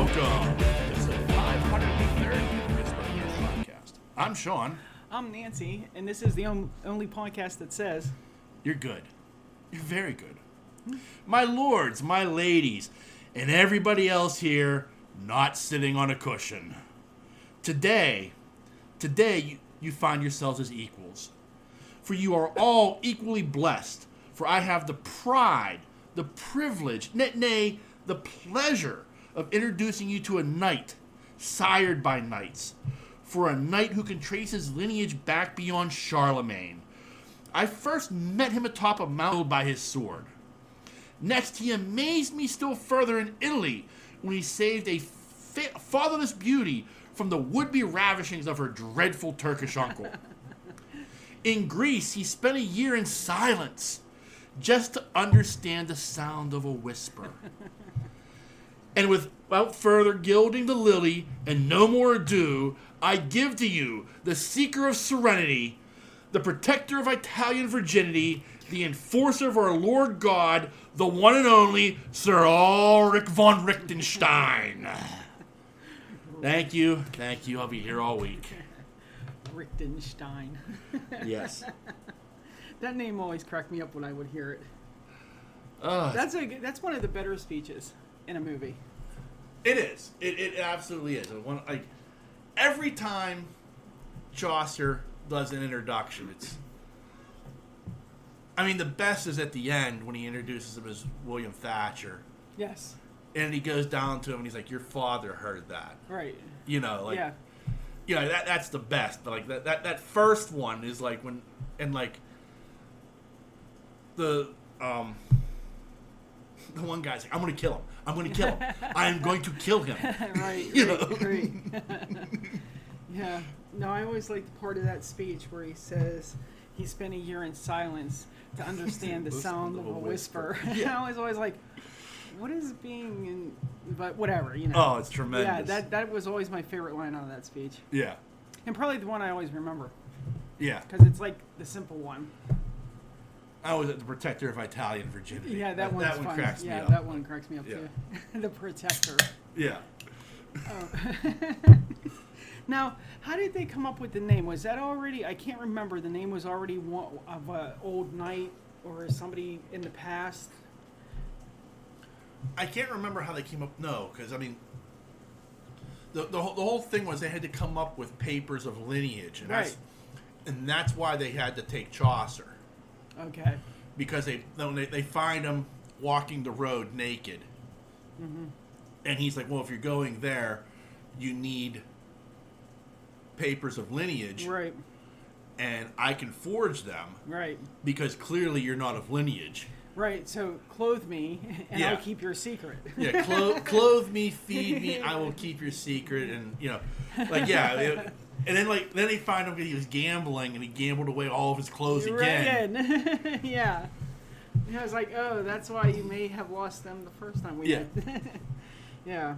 Welcome to the 503rd Pittsburgh News Podcast. I'm Sean. I'm Nancy, and this is the only podcast that says You're good. You're very good. My lords, my ladies, and everybody else here not sitting on a cushion. Today you find yourselves as equals. For you are all equally blessed, for I have the pride, the privilege, nay, the pleasure of introducing you to a knight, sired by knights, for a knight who can trace his lineage back beyond Charlemagne. I first met him atop a mountain by his sword. Next, he amazed me still further in Italy when he saved a fatherless beauty from the would-be ravishings of her dreadful Turkish uncle. In Greece, he spent a year in silence just to understand the sound of a whisper. And without further gilding the lily and no more ado, I give to you the seeker of serenity, the protector of Italian virginity, the enforcer of our Lord God, the one and only Sir Ulrich von Richtenstein. Thank you. I'll be here all week. Richtenstein. Yes. That name always cracked me up when I would hear it. Uh, That's one of the better speeches in a movie. It is. It absolutely is. Every time Chaucer does an introduction, the best is at the end when he introduces him as William Thatcher. Yes. And he goes down to him and he's like, your father heard that. Right. Yeah. That's the best. But like that first one is like when, and like the one guy's like, I'm going to kill him. I am going to kill him. Right. Right. Yeah. No, I always like the part of that speech where he says he spent a year in silence to understand the sound of a whisper. Yeah. I was always like, what is being in... But whatever, Oh, it's tremendous. Yeah, that was always my favorite line out of that speech. Yeah. And probably the one I always remember. Yeah. Because it's like the simple one. I was at the protector of Italian virginity. Yeah, that one fun. cracks me up. Yeah, that one cracks me up Yeah. too. The protector. Yeah. Now, how did they come up with the name? Was that already... I can't remember. The name was already one of an old knight or somebody in the past. I can't remember how they came up. No, because the whole thing was they had to come up with papers of lineage, and Right. that's why they had to take Chaucer, Okay. because they find him walking the road naked, and he's like, well, if you're going there, you need papers of lineage, Right. and I can forge them Right. because clearly you're not of lineage. Right. So clothe me, and Yeah. I'll keep your secret. Yeah, clothe me, feed me, I will keep your secret, and and then they find him he was gambling, and he gambled away all of his clothes again. Right. Yeah. And I was like, oh, that's why you may have lost them the first time we met. Yeah.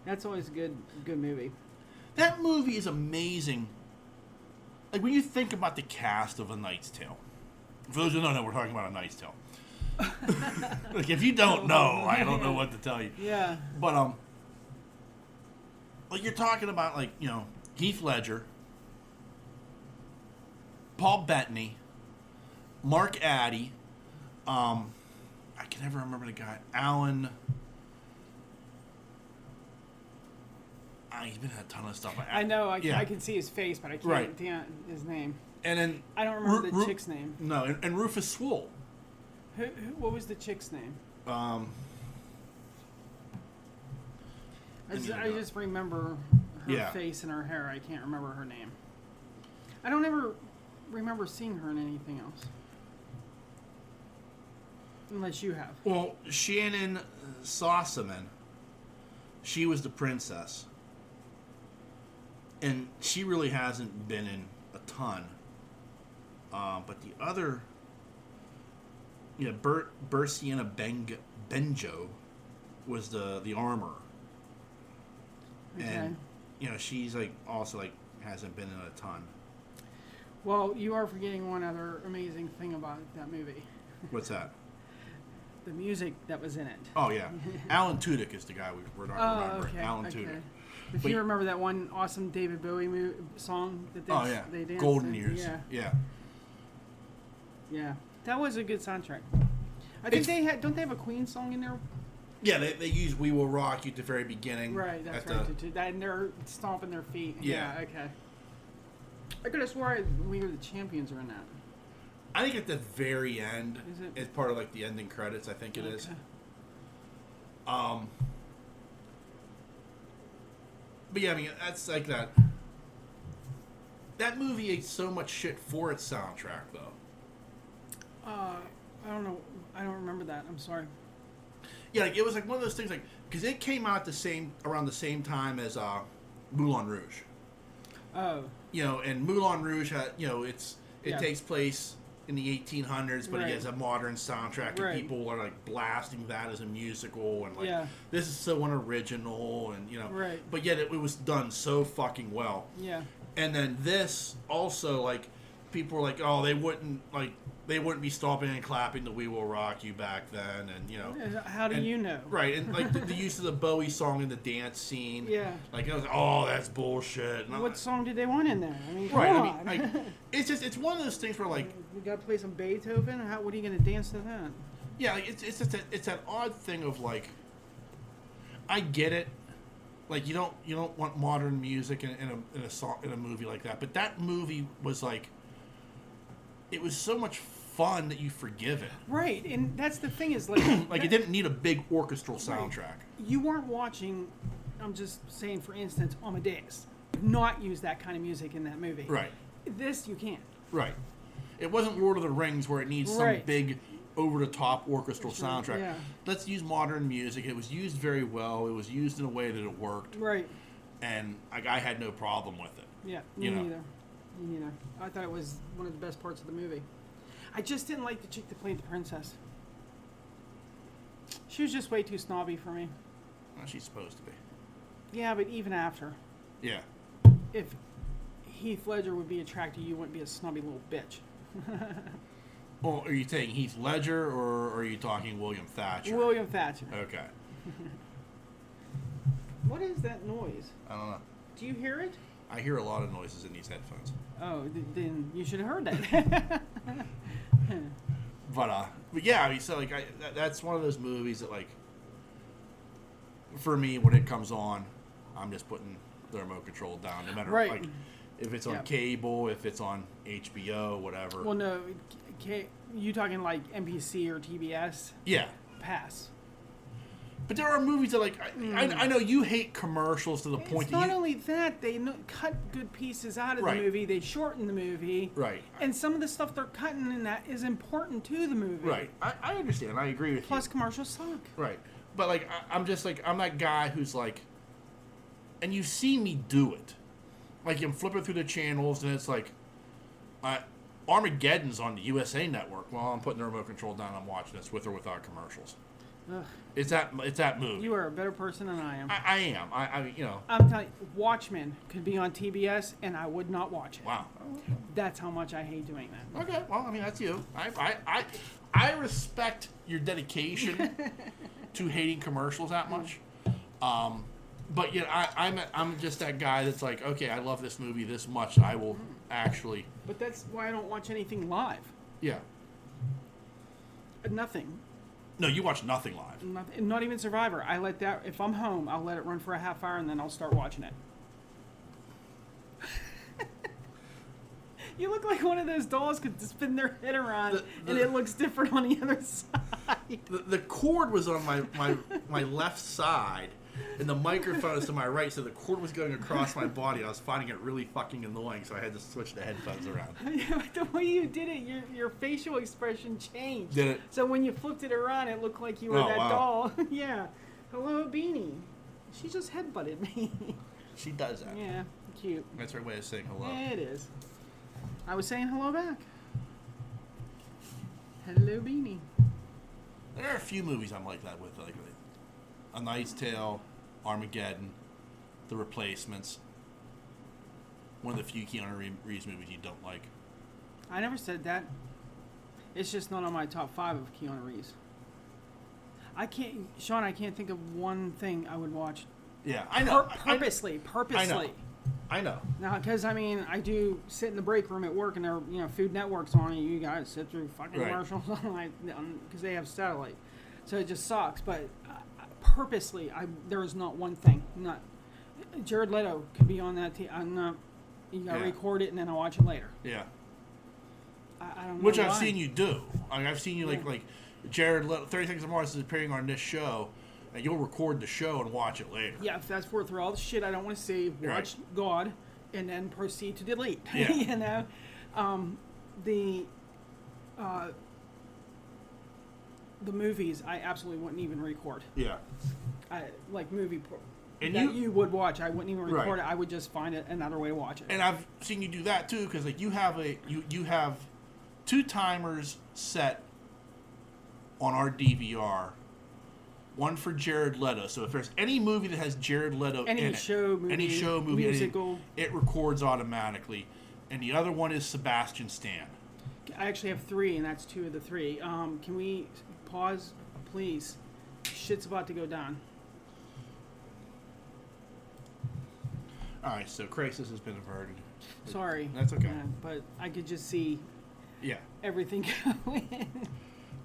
That's always a good movie. That movie is amazing. Like when you think about the cast of A Knight's Tale. For those who don't know, we're talking about A Knight's Tale. Like if you don't know, I don't know what to tell you. Yeah. But like you're talking about Heath Ledger, Paul Bettany, Mark Addy, I can never remember the guy, Alan. He's been in a ton of stuff. I know. I can see his face, but I can't Right. his name. And then I don't remember the chick's name. No, and Rufus Sewell. What was the chick's name? I just remember her face and her hair. I can't remember her name. I don't ever remember seeing her in anything else. Unless you have. Well, Shannon Sossaman, she was the princess. And she really hasn't been in a ton. But the other, Bersiana Benjo was the armorer. Okay. And, she's also hasn't been in a ton. Well, you are forgetting one other amazing thing about that movie. What's that? the music that was in it. Oh yeah, Alan Tudyk is the guy we're not remembering. Okay. Alan okay. Tudyk. If But- you remember that one awesome David Bowie song that Oh yeah, they danced Golden in? Years. Yeah. Yeah. Yeah. That was a good soundtrack. I think It's- don't they have a Queen song in there? Yeah, they use "We Will Rock You" at the very beginning. Right, that's at right. And they're stomping their feet. Yeah. Okay. I could have swore We Were the Champions are in that. I think at the very end, Is it? it's part of like the ending credits. I think it is. Okay. But yeah, I mean that's like that. That movie ate so much shit for its soundtrack, though. I don't know. I don't remember that. I'm sorry. Yeah, like, it was like one of those things, like because it came out around the same time as Moulin Rouge. Oh. You know, and Moulin Rouge had, it Yeah. takes place in the 1800s, but Right. it has a modern soundtrack, and Right. people are like blasting that as a musical, and like Yeah. this is so unoriginal, and Right. but yet it was done so fucking well. Yeah. And then this also, like, people were like, oh, they wouldn't be stomping and clapping the "We Will Rock You" back then, and How do and- you know? right, and like the use of the Bowie song in the dance scene, Yeah. like it was, oh, that's bullshit. And I'm What like, song did they want in there? I mean, come right? on. I mean, like, it's one of those things where like, We gotta play some Beethoven. What are you gonna dance to that? yeah, like, it's that odd thing of like, I get it. Like you don't want modern music in a movie like that, but that movie was like, it was so much fun that you forgive it. Right, and that's the thing is like, Like it didn't need a big orchestral soundtrack. you weren't watching. I'm just saying, for instance, Amadeus. Not use that kind of music in that movie. Right, This you can. right. It wasn't Lord of the Rings where it needs some Right. big over-the-top orchestral Sure, soundtrack. yeah. Let's use modern music. It was used very well. It was used in a way that it worked, Right. and I had no problem with it. Yeah. Me You know. neither. Me neither. I thought it was one of the best parts of the movie. I just didn't like the chick that played the princess. She was just way too snobby for me. Well, she's supposed to be. Yeah, but even after, Yeah. if Heath Ledger would be attracted, you wouldn't be a snobby little bitch. Well, are you saying Heath Ledger, or are you talking William Thatcher? William Thatcher. Okay. What is that noise? I don't know. Do you hear it? I hear a lot of noises in these headphones. Oh, then you should have heard that. But yeah, I mean, so like, that's one of those movies that, like, for me, when it comes on, I'm just putting the remote control down, no matter Right. like if it's on Yeah. cable, if it's on HBO, whatever. Well, no, you talking like NBC or TBS? Yeah, Pass. but there are movies that, like, I know you hate commercials to the point It's that not you only that, they cut good pieces out of Right. the movie, they shorten the movie. right, And some of the stuff they're cutting in that is important to the movie. right. I understand. I agree with Plus, you. commercials suck. Right, but like, I'm just like, I'm that guy who's like, and you've seen me do it. Like, I'm flipping through the channels, and it's like, Armageddon's on the USA Network. Well, I'm putting the remote control down. I'm watching this with or without commercials. Ugh, It's that movie. you are a better person than I am. I am. I you know. I'm telling you, Watchmen could be on TBS, and I would not watch it. Wow. That's how much I hate doing that. Okay. Well, I mean, that's you. I respect your dedication to hating commercials that much. But yeah, I'm just that guy that's like, okay, I love this movie this much. I will actually. But that's why I don't watch anything live. Yeah. Nothing. No, you watch nothing live. Not even Survivor. I let that. If I'm home, I'll let it run for a half hour, and then I'll start watching it. You look like one of those dolls could spin their head around, and it looks different on the other side. The cord was on my left side, and the microphone is to my right, so the cord was going across my body. I was finding it really fucking annoying, so I had to switch the headphones around. Yeah, but the way you did it, your facial expression changed. Did it? So when you flipped it around, it looked like you were Oh, that wow. doll. Yeah. Hello, Beanie. She just headbutted me. She does that. Yeah, cute. That's her way of saying hello. Yeah, it is. I was saying hello back. Hello, Beanie. There are a few movies I'm like that with, like A Knight's Tale, Armageddon, The Replacements. One of the few Keanu Reeves movies you don't like. I never said that. It's just not on my top 5 of Keanu Reeves. I can't, Sean. I can't think of one thing I would watch Yeah, I know. purposely. I know. Now, because I mean, I do sit in the break room at work, and there, Food Network's on, and you guys sit through fucking Right. commercials because they have satellite, so it just sucks. But purposely, there is not one thing. Not Jared Leto could be on that. I'm not. You gotta Yeah. record it, and then I'll watch it later. Yeah. I don't know. Which I've why. seen you do. I've seen you Yeah. like Jared Leto, 30 Seconds of Mars is appearing on this show, and you'll record the show and watch it later. Yeah, fast forward through all the shit I don't want to see, watch Right. God, and then proceed to delete. Yeah. The movies I absolutely wouldn't even record. Yeah. Like movie And that you would watch, I wouldn't even record Right. it. I would just find it another way to watch it. And I've seen you do that too, because like you have 2 timers set on our DVR. One for Jared Leto. So if there's any movie that has Jared Leto Any in show, it, movie, any show, movie, musical. it records automatically. And the other one is Sebastian Stan. I actually have 3, and that's 2 of the 3. Can we pause, please? Shit's about to go down. All right, so crisis has been averted. Sorry. That's okay. But I could just see Yeah. everything going.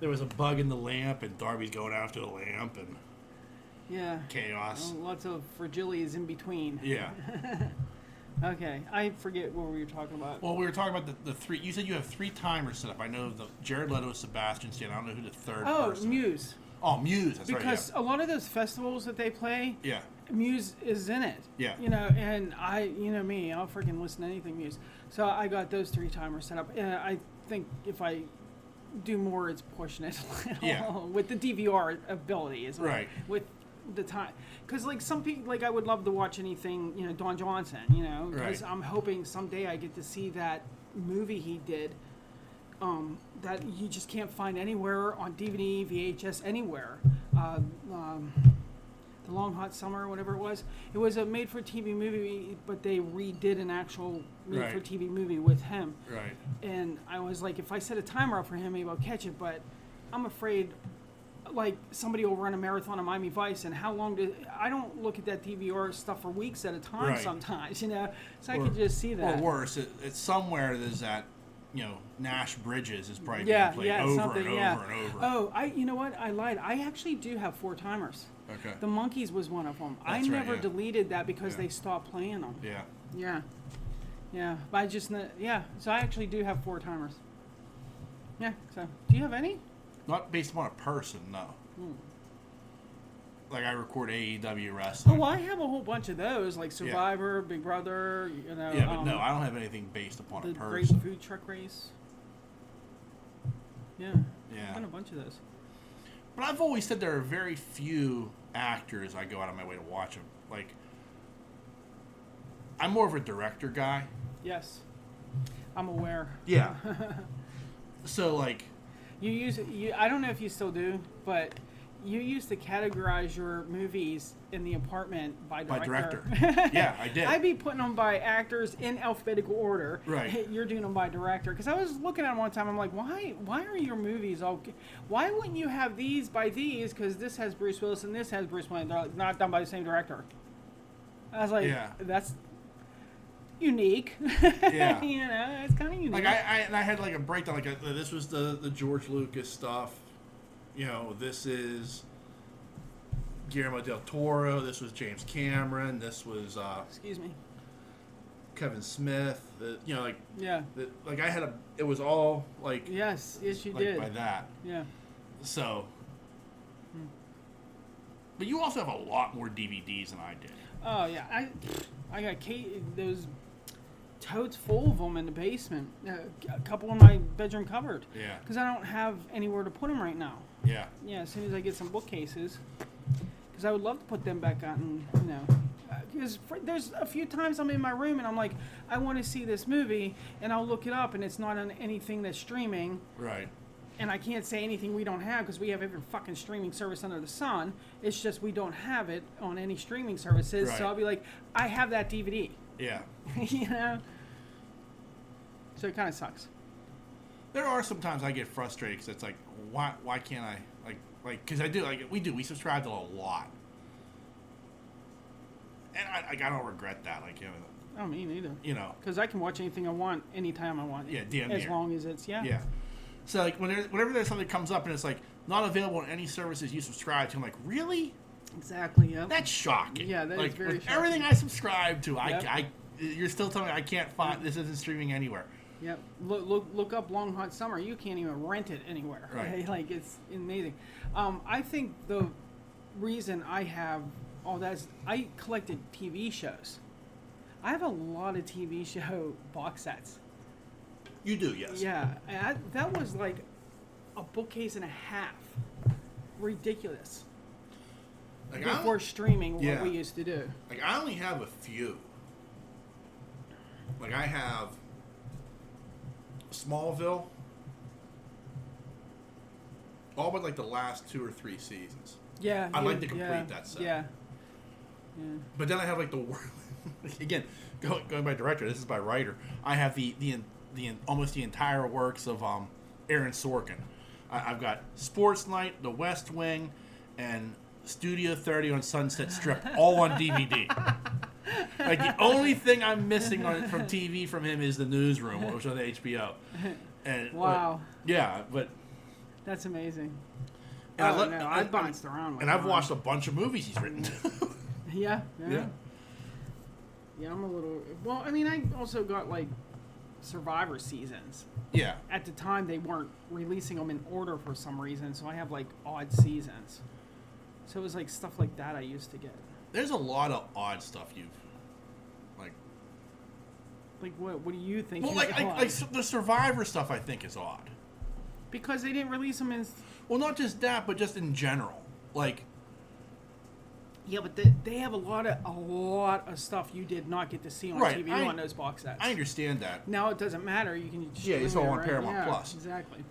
There was a bug in the lamp, and Darby's going after the lamp, and Yeah. chaos. Lots of fragilities in between. Yeah. Okay, I forget what we were talking about. Well, we were talking about the 3. You said you have 3 timers set up. I know the Jared Leto, Sebastian Stan. I don't know who the third person. Muse. Oh, Muse. That's Because right. a lot of those festivals that they play, Yeah. Muse is in it. Yeah. And me, I'll freaking listen to anything Muse. So I got those 3 timers set up. And I think if I do more, it's pushing it a little. Yeah. With the DVR ability as well. Right. With the time. Because, like, some people, like, I would love to watch anything, Don Johnson, because Right. I'm hoping someday I get to see that movie he did that you just can't find anywhere on DVD, VHS, anywhere. The Long Hot Summer, or whatever it was. It was a made-for-TV movie, but they redid an actual made-for-TV movie with him. Right. And I was like, if I set a timer up for him, maybe I'll catch it. But I'm afraid, like, somebody will run a marathon of Miami Vice, and how long I don't look at that DVR stuff for weeks at a time Right. sometimes, So I could just see that. Or worse, it's somewhere there's that, Nash Bridges is probably Yeah, being played yeah, over something, and over yeah. and over. Oh, you know what? I lied. I actually do have 4 timers. Okay. The Monkees was one of them. I That's right, never yeah. deleted that because Yeah. they stopped playing them. Yeah. Yeah. Yeah. But I just, so I actually do have 4 timers. Yeah. So, do you have any? Not based upon a person, no. Like I record AEW Oh, wrestling. well, I have a whole bunch of those, like Survivor, Big Brother, Yeah, but no, I don't have anything based upon the a Great person. Food Truck Race. Yeah. Yeah. I've done a bunch of those. But I've always said there are very few actors I go out of my way to watch them. Like, I'm more of a director guy. Yes. I'm aware. Yeah. So, like, I don't know if you still do, but you used to categorize your movies in the apartment by director. Yeah, I did. I'd be putting them by actors in alphabetical order. Right. You're doing them by director. Because I was looking at them one time, I'm like, why are your movies all... Why wouldn't you have these by these? Because this has Bruce Willis and this has Bruce Wayne. They're not done by the same director. I was like, Yeah. that's unique. Yeah. It's kind of unique. Like I had like a breakdown. Like this was the George Lucas stuff. This is Guillermo del Toro. This was James Cameron. This was Excuse me. Kevin Smith. Yeah. Like I had it was all like Yes, you like did. by that. Yeah. So. But you also have a lot more DVDs than I did. Oh yeah, I got those totes full of them in the basement. A couple in my bedroom cupboard. Yeah. Because I don't have anywhere to put them right now. Yeah. Yeah, as soon as I get some bookcases, because I would love to put them back on. Because there's a few times I'm in my room and I'm like, I want to see this movie, and I'll look it up, and it's not on anything that's streaming. Right. And I can't say anything we don't have because we have every fucking streaming service under the sun. It's just we don't have it on any streaming services. Right. So I'll be like, I have that DVD. Yeah. So it kind of sucks. There are some times I get frustrated because it's like, why can't I like, because I do, like, we subscribe to a lot. And I don't regret that, like, you know. Oh, me neither. You know. Because I can watch anything I want, anytime I want. Yeah, damn As near. long as it's, Yeah. So, like, whenever there's something that comes up and it's, like, not available on any services you subscribe to, I'm like, really? Exactly, yeah. That's shocking. Yeah, that is like, very with shocking. everything I subscribe to, Yep. you're still telling me I can't find, this isn't streaming anywhere. Yep. Look up Long Hot Summer. You can't even rent it anywhere. Right. Like, it's amazing. I think the reason I have all that is I collected TV shows. I have a lot of TV show box sets. You do, yes. Yeah. And that was like a bookcase and a half. Ridiculous. Like, Before streaming, Yeah. what we used to do. Like, I only have a few. Like, I have Smallville, all but, like, the last 2 or 3 seasons. Yeah. I'd yeah, like to complete yeah, that set. Yeah. Yeah. But then I have, like, the again, going by director, this is by writer. I have the almost the entire works of Aaron Sorkin. I've got Sports Night, The West Wing, and Studio 30 on Sunset Strip, all on DVD. Like, the only thing I'm missing from TV from him is The Newsroom, which was on HBO. And Wow. but That's amazing. And I bounced around with and I've mine. watched a bunch of movies he's written. Yeah. Yeah. Yeah, I'm a little. Well, I mean, I also got like Survivor seasons. Yeah. At the time, they weren't releasing them in order for some reason, so I have like odd seasons. So it was like stuff like that I used to get. There's a lot of odd stuff you've like. Like what? What do you think? Well, is odd? the Survivor stuff I think is odd. Because they didn't release them in. Well, not just that, but just in general. Like, Yeah, but they have a lot of stuff you did not get to see on Right, TV on those box sets. I understand that. Now it doesn't matter. You can Yeah, it's stream all it, on right? Paramount Yeah, Plus. Exactly.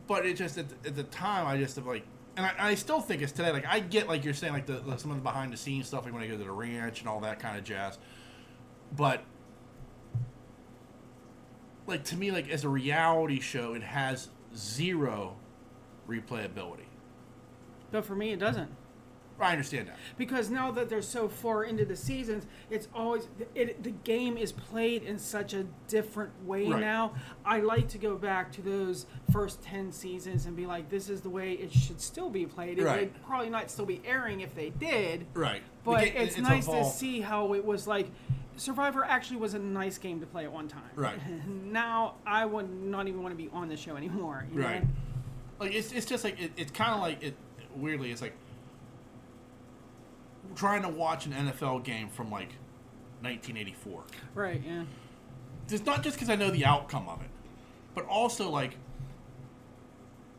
But it just at the time I just like, and I still think it's today. Like, I get, like you're saying, like some of the behind the scenes stuff, like when I go to the ranch and all that kind of jazz. But like, to me, like, as a reality show, it has zero replayability. But for me, it doesn't. I understand that. Because now that they're so far into the seasons, it's always the game is played in such a different way Right. now. I like to go back to those first 10 seasons and be like, this is the way it should still be played. It Right. would probably not still be airing if they did. Right. But The ga- it's nice evolved. to see how it was like. Survivor actually was a nice game to play at one time. Right. Now I would not even want to be on the show anymore. You Right. know? Like, it's just like it's kind of like weirdly, it's like trying to watch an NFL game from like 1984. Right. Yeah. It's not just because I know the outcome of it, but also like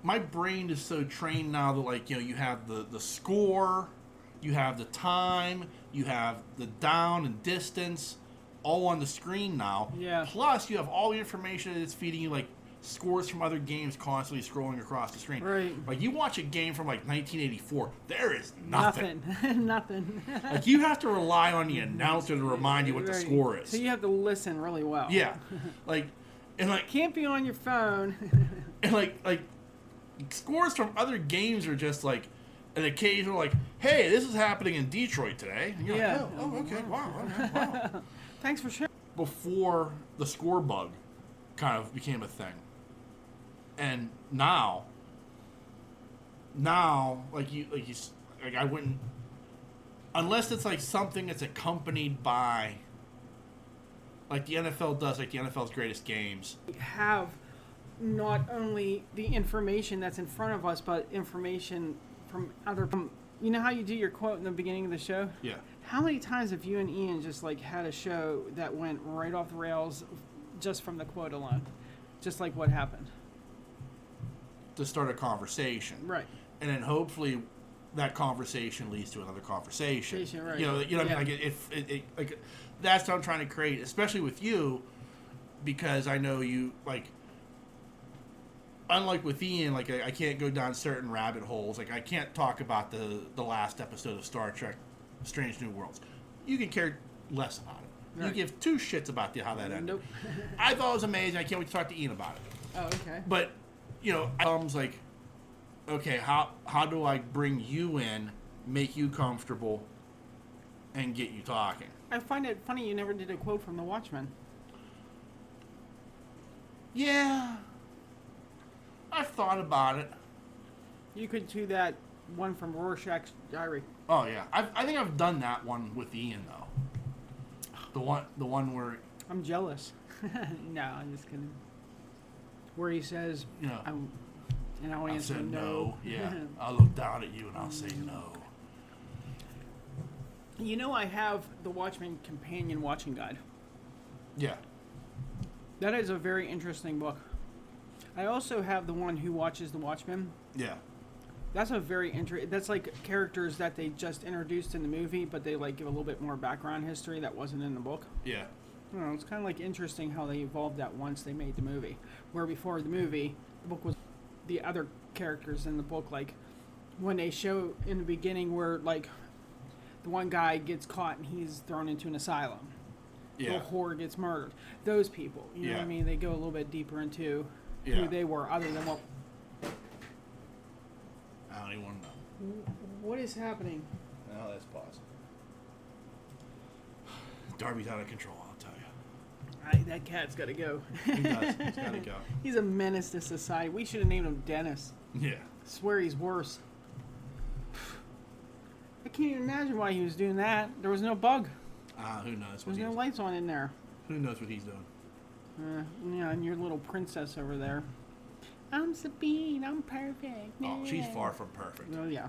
my brain is so trained now that, like, you know, you have the score, you have the time, you have the down and distance, all on the screen now. Yeah. Plus, you have all the information that's feeding you, like scores from other games constantly scrolling across the screen. Right. Like, you watch a game from like 1984, there is nothing. Nothing. Like, you have to rely on the announcer to remind you what the Right. score is. So you have to listen really well. Yeah, like, and like, Can't be on your phone. and like scores from other games are just like an occasional, like, hey, this is happening in Detroit today. And you're Yeah. like, oh, okay, wow, okay, wow. Thanks for sharing. Before the score bug kind of became a thing, and now, like I wouldn't, unless it's like something that's accompanied by, like the NFL does, like the NFL's greatest games. Have not only the information that's in front of us, but information from other. You know how you do your quote in the beginning of the show? Yeah. How many times have you and Ian just like had a show that went right off the rails just from the quote alone? Just like what happened. To start a conversation. Right. And then hopefully that conversation leads to another conversation. Right. You know what I mean? Like, if like, that's what I'm trying to create, especially with you, because I know you, like, unlike with Ian, like, I can't go down certain rabbit holes. Like, I can't talk about the last episode of Star Trek Strange New Worlds. You can care less about it. Right. You give two shits about how that ended. Nope. I thought it was amazing. I can't wait to talk to Ian about it. Oh, okay. But, you know, like, okay, how do I bring you in, make you comfortable, and get you talking? I find it funny you never did a quote from The Watchmen. Yeah, I've thought about it. You could do that one from Rorschach's Diary. Oh yeah, I think I've done that one with Ian though. The one where I'm jealous. No, I'm just kidding. Where he says, you know and I'll I'll answer say no. no. Yeah, I'll look down at you and I'll say no. You know, I have the Watchmen Companion Watching Guide. Yeah, That is a very interesting book. I also have the one Who Watches the Watchmen. yeah, That's a very that's like characters that they just introduced in the movie, but they like give a little bit more background history that wasn't in the book. yeah, I don't know, it's kind of like interesting how they evolved that once they made the movie. Where before the movie, the book was the other characters in the book, like when they show in the beginning where like the one guy gets caught and he's thrown into an asylum. yeah. The whore gets murdered. Those people, you know what I Yeah. mean? They go a little bit deeper into Yeah. who they were, other than what. I don't even want to know. What is happening? No, that's pause. Darby's out of control. I'll tell you. That cat's got to go. He does. He's got to go. He's a menace to society. We should have named him Dennis. Yeah. Swear he's worse. I can't even imagine why he was doing that. There was no bug. Who knows what There's no he's lights on in there. Who knows what he's doing? Yeah, and your little princess over there. I'm Sabine. I'm perfect. Oh, she's Yeah. far from perfect. Oh, yeah.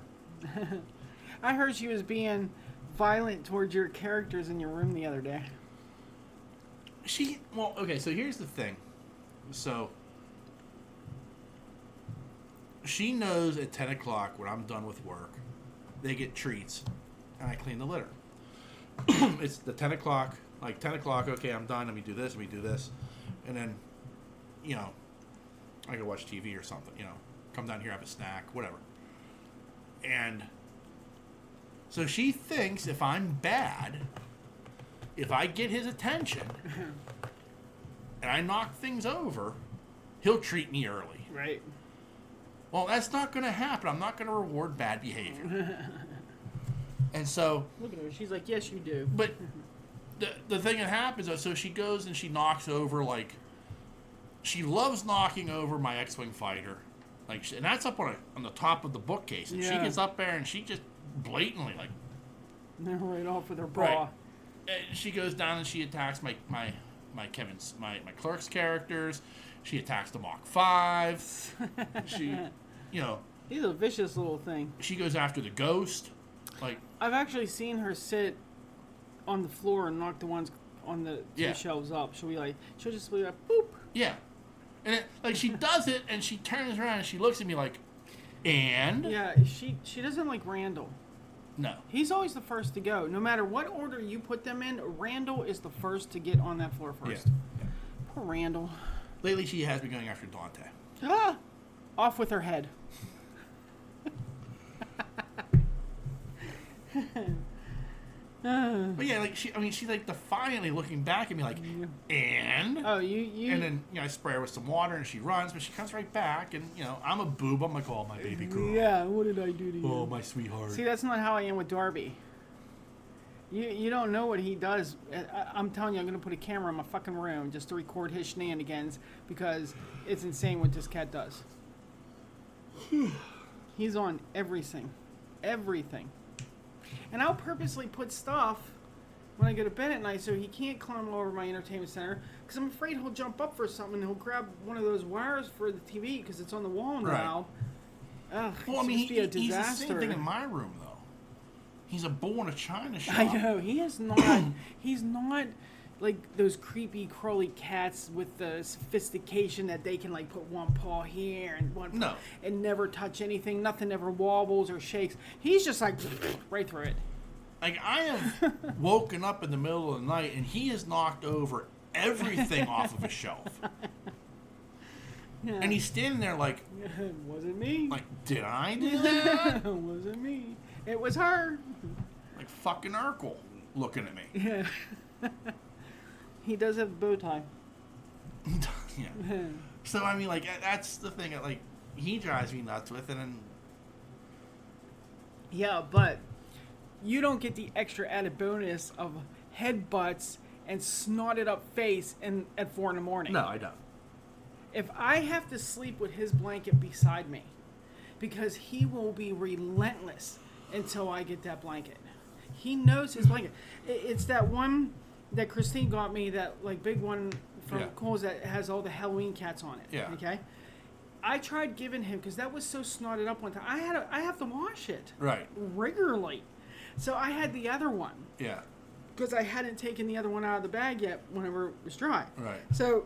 I heard she was being violent towards your characters in your room the other day. Well, okay, so here's the thing. So, she knows at 10 o'clock when I'm done with work, they get treats, and I clean the litter. It's the 10 o'clock, like 10 o'clock, okay, I'm done, let me do this. And then, you know, I go watch TV or something, you know, come down here, have a snack, whatever. And so she thinks if I'm bad, if I get his attention and I knock things over, he'll treat me early. Right. Well, that's not going to happen. I'm not going to reward bad behavior. And so, Look at her. She's like, yes, you do. but the thing that happens is, so she goes and she knocks over, like, she loves knocking over my X-Wing fighter. Like, and that's up on the top of the bookcase. And she Yeah. gets up there and she just blatantly, like, Right off with her bra. Right. And she goes down and she attacks my clerk's characters. She attacks the Mach 5. She, you know, He's a vicious little thing. she goes after the ghost. Like, I've actually seen her sit on the floor and knock the ones on the two Yeah. shelves up. She'll just be like, boop. yeah. And it, like, she does it and she turns around and she looks at me like, and? Yeah, she doesn't like Randall. No. He's always the first to go. No matter what order you put them in, Randall is the first to get on that floor first. Yeah. Poor Randall. Lately she has been going after Dante. Ah! Off with her head. But yeah, like, she's like defiantly looking back at me like, and? Oh, you. And then, you know, I spray her with some water and she runs, but she comes right back and, you know, I'm a boob. I'm like, oh, my baby girl. Yeah, what did I do to you? Oh, my sweetheart. See, that's not how I am with Darby. You don't know what he does. I'm telling you, I'm going to put a camera in my fucking room just to record his shenanigans because it's insane what this cat does. He's on everything. Everything. And I'll purposely put stuff when I go to bed at night so he can't climb all over my entertainment center because I'm afraid he'll jump up for something and he'll grab one of those wires for the TV because it's on the wall now. Ugh, Well, I it's mean, supposed to be a he's the disaster. same thing in my room, though. He's a bull in a china shop. I know he is not. He's not like those creepy crawly cats with the sophistication that they can like put one paw here and one paw No. and never touch anything. Nothing ever wobbles or shakes. He's just like right through it. Like, I have woken up in the middle of the night and he has knocked over everything off of a shelf. Yeah. And he's standing there like, Wasn't me. like, did I do that? Wasn't me. It was her. Like fucking Urkel looking at me. Yeah. He does have a bow tie. Yeah. So, I mean, like, that's the thing. Like, he drives me nuts with, and then Yeah, but you don't get the extra added bonus of headbutts and snotted up face at 4 in the morning. no, I don't. If I have to sleep with his blanket beside me, because he will be relentless until I get that blanket. He knows his blanket. It's that one that Christine got me, that like big one from Kohl's that has all the Halloween cats on it. Yeah. Okay. I tried giving him, because that was so snotted up one time. I have to wash it Right. regularly, so I had the other one Yeah. because I hadn't taken the other one out of the bag yet whenever it was dry. Right. So,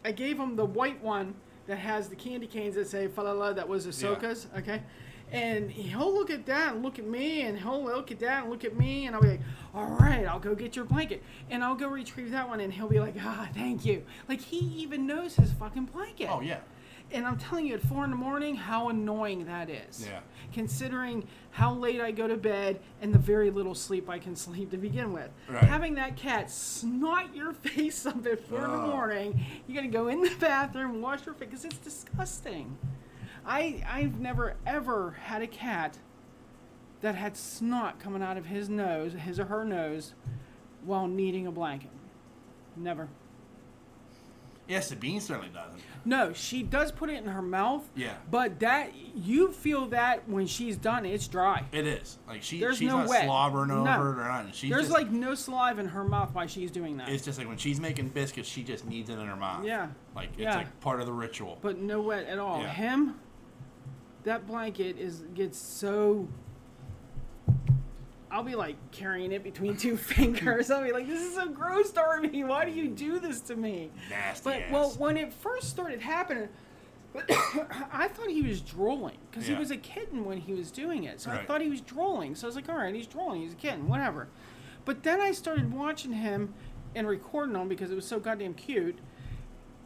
I gave him the white one that has the candy canes that say "Falala," that was Ahsoka's, okay? And he'll look at that and look at me, and he'll look at that and look at me, and I'll be like, all right, I'll go get your blanket. And I'll go retrieve that one, and he'll be like, thank you. Like, he even knows his fucking blanket. Oh, yeah. And I'm telling you, at 4 in the morning, how annoying that is. Yeah. Considering how late I go to bed and the very little sleep I can sleep to begin with. Right. Having that cat snot your face up at 4 in the morning, you got to go in the bathroom, wash your face, because it's disgusting. I've never, ever had a cat that had snot coming out of his nose, his or her nose, while needing a blanket. Never. Yeah, Sabine certainly doesn't. No, she does put it in her mouth. Yeah. But that, you feel that when she's done, it's dry. It is. Like, she's no not wet. slobbering over No. it or nothing. She's There's just, like no saliva in her mouth while she's doing that. it's just like when she's making biscuits, she just needs it in her mouth. Yeah. Like, it's Yeah. like part of the ritual. But no wet at all. Yeah. Him, that blanket gets so... I'll be like carrying it between 2 fingers. I'll be like, this is so gross, Darby. Why do you do this to me? Nasty But, ass. well, when it first started happening, I thought he was drooling, because he Yeah. was a kitten when he was doing it. So I Right. thought he was drooling. So I was like, all right, he's drooling. He's a kitten, whatever. But then I started watching him and recording him because it was so goddamn cute.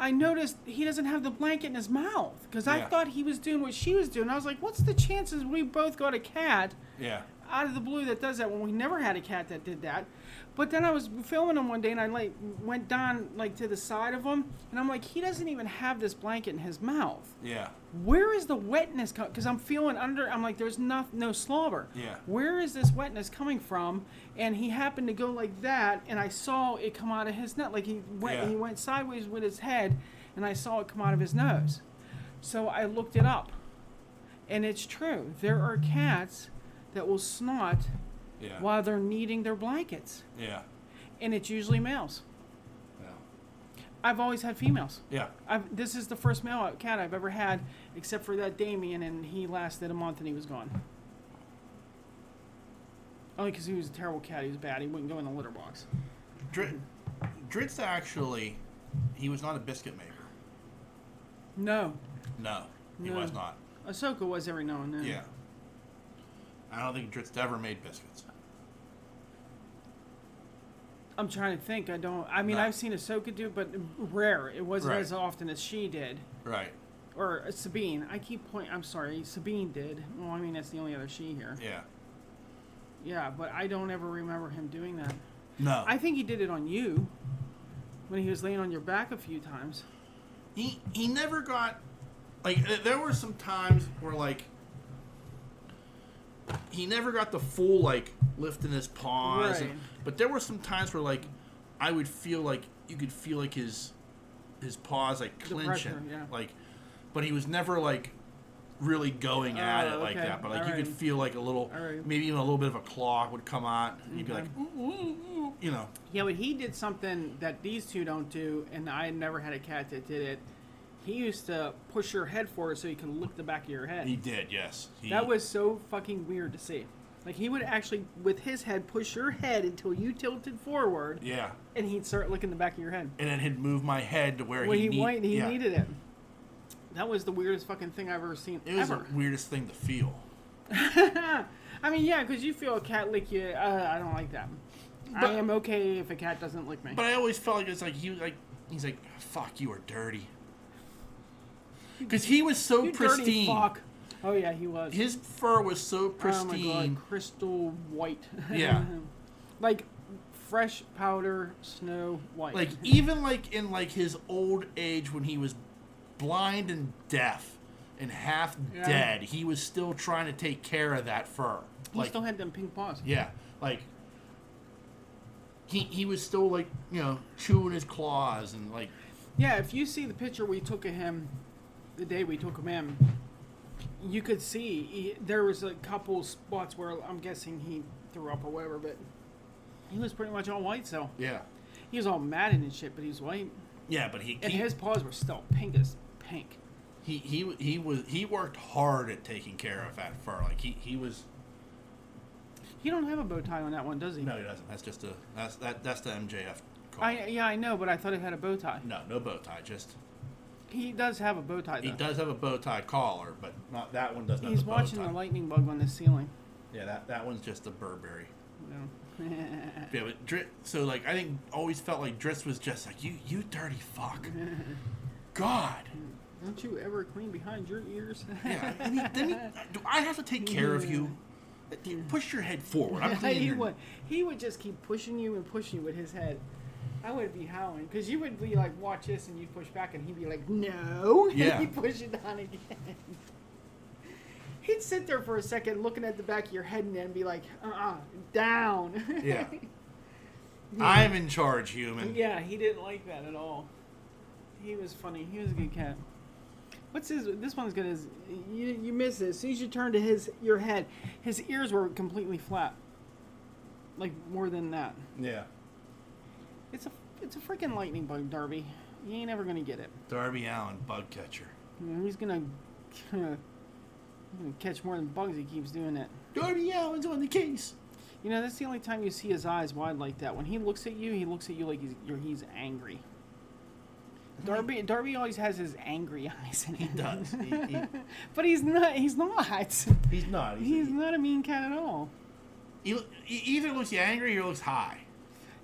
I noticed he doesn't have the blanket in his mouth, because I Yeah. thought he was doing what she was doing. I was like, what's the chances we both got a cat Yeah. out of the blue that does that when we never had a cat that did that? But then I was filming him one day, and I like went down like to the side of him, and I'm like, he doesn't even have this blanket in his mouth. Yeah. Where is the wetness coming? Because I'm feeling under. I'm like, there's no slobber. Yeah. Where is this wetness coming from? And he happened to go like that, and I saw it come out of his nose. Like he went sideways with his head, and I saw it come out of his nose. So I looked it up, and it's true. There are cats that will snot Yeah. while they're kneading their blankets, Yeah. and it's usually males. Yeah. I've always had females. Yeah. This is the first male cat I've ever had, except for that Damien, and he lasted a month and he was gone. Only because he was a terrible cat. He was bad. He wouldn't go in the litter box. Dritz actually, he was not a biscuit maker. No. No, he No. was not. Ahsoka was every now and then. Yeah. I don't think Dritz ever made biscuits. I'm trying to think. I mean, No. I've seen Ahsoka do, but rare. It wasn't Right. as often as she did. Right. Or Sabine. I keep pointing. I'm sorry. Sabine did. Well, I mean, that's the only other she here. Yeah. Yeah, but I don't ever remember him doing that. No. I think he did it on you when he was laying on your back a few times. He never got, like, there were some times where, like, he never got the full, like, lifting his paws. Right. But there were some times where, like, I would feel like you could feel, like, his paws, like, The clenching. pressure, yeah. Like, but he was never, like, really going at it like okay. that. But, like, All you could right. feel, like, a little, All right. maybe even a little bit of a claw would come out. And you'd be Okay. like, ooh, ooh, ooh, you know. Yeah, but he did something that these two don't do, and I never had a cat that did it. He used to push your head forward so you can look the back of your head. He did, yes. That was so fucking weird to see. Like, he would actually, with his head, push your head until you tilted forward, Yeah. and he'd start looking the back of your head. And then he'd move my head to where When he yeah. needed it. That was the weirdest fucking thing I've ever seen, It was ever. the weirdest thing to feel. I mean, yeah, because you feel a cat lick you. I don't like that. But- I am okay if a cat doesn't lick me. But I always felt like it's like he's like, fuck, you are dirty. Because he was so you pristine. dirty fuck. Oh yeah, he was. His fur was so Oh my pristine. god, crystal white. Yeah. Like fresh powder snow white. Like even like in like his old age when he was blind and deaf and half Yeah. dead, he was still trying to take care of that fur. He still had them pink paws. Yeah, like he was still like, chewing his claws and like. Yeah, if you see the picture we took of him, the day we took him in, you could see there was a couple spots where I'm guessing he threw up or whatever, but he was pretty much all white. So Yeah. he was all matted and shit, but he was white, Yeah, but and his paws were still pink as pink. he worked hard at taking care of that fur. Like he was. He don't have a bow tie on that one, does he? No, he doesn't. That's just that's the MJF. I know, but I thought it had a bow tie. No bow tie. Just He does have a bow tie, though. he does have a bow tie collar, but not that one. Doesn't. He's have a bow watching tie. the lightning bug on the ceiling. Yeah, that one's just a Burberry. No. Yeah, but so like I think always felt like Driss was just like you dirty fuck. God. Don't you ever clean behind your ears? Yeah. Do I have to take care of you? Push your head forward. I'm cleaning he would just keep pushing you and pushing you with his head. I would be howling because you would be like, watch this, and you'd push back, and he'd be like, no. Yeah. And he'd push it down again. He'd sit there for a second looking at the back of your head and then be like, down. Yeah. I'm in charge, human. Yeah, he didn't like that at all. He was funny. He was a good cat. What's his? This one's good. As you miss it. As soon as you turn to your head, his ears were completely flat. Like more than that. Yeah. It's a freaking lightning bug, Darby. You ain't ever gonna get it. Darby Allin, bug catcher. He's gonna catch more than bugs. He keeps doing it. Darby Allin's on the case. That's the only time you see his eyes wide like that. When he looks at you like he's angry. Darby always has his angry eyes in it. He does. But he's not. He's not. He's not. He's not a mean cat at all. He either looks angry or looks high.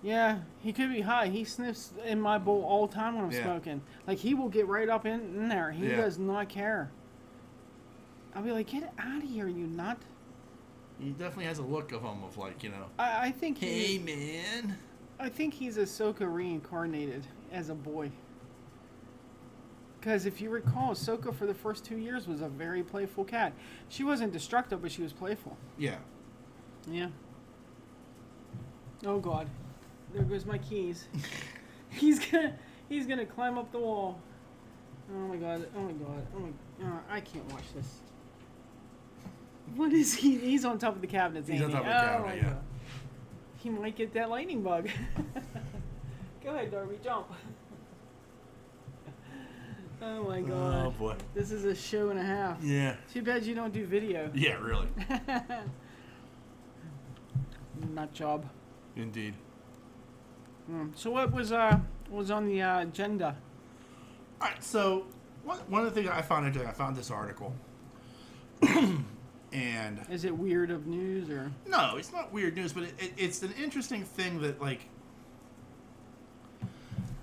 Yeah, he could be high. He sniffs in my bowl all the time when I'm Yeah. smoking. Like, he will get right up in there. He Yeah. does not care. I'll be like, get out of here, you nut. He definitely has a look of him of like, I think hey man. I think he's Ahsoka reincarnated as a boy. Because if you recall, Ahsoka for the first 2 years was a very playful cat. She wasn't destructive, but she was playful. Yeah. Yeah. Oh God, there goes my keys. He's gonna climb up the wall. Oh my God. I can't watch this. What is he? He's on top of the cabinets. He's on top of the cabinet. Yeah. God. He might get that lightning bug. Go ahead, Darby, jump. Oh my God. Oh boy. This is a show and a half. Yeah. Too bad you don't do video. Yeah, really. Nut job. Indeed. So what was on the agenda? All right. So one of the things I found interesting, I found this article, and Is it weird of news or? no, it's not weird news, but it's an interesting thing that like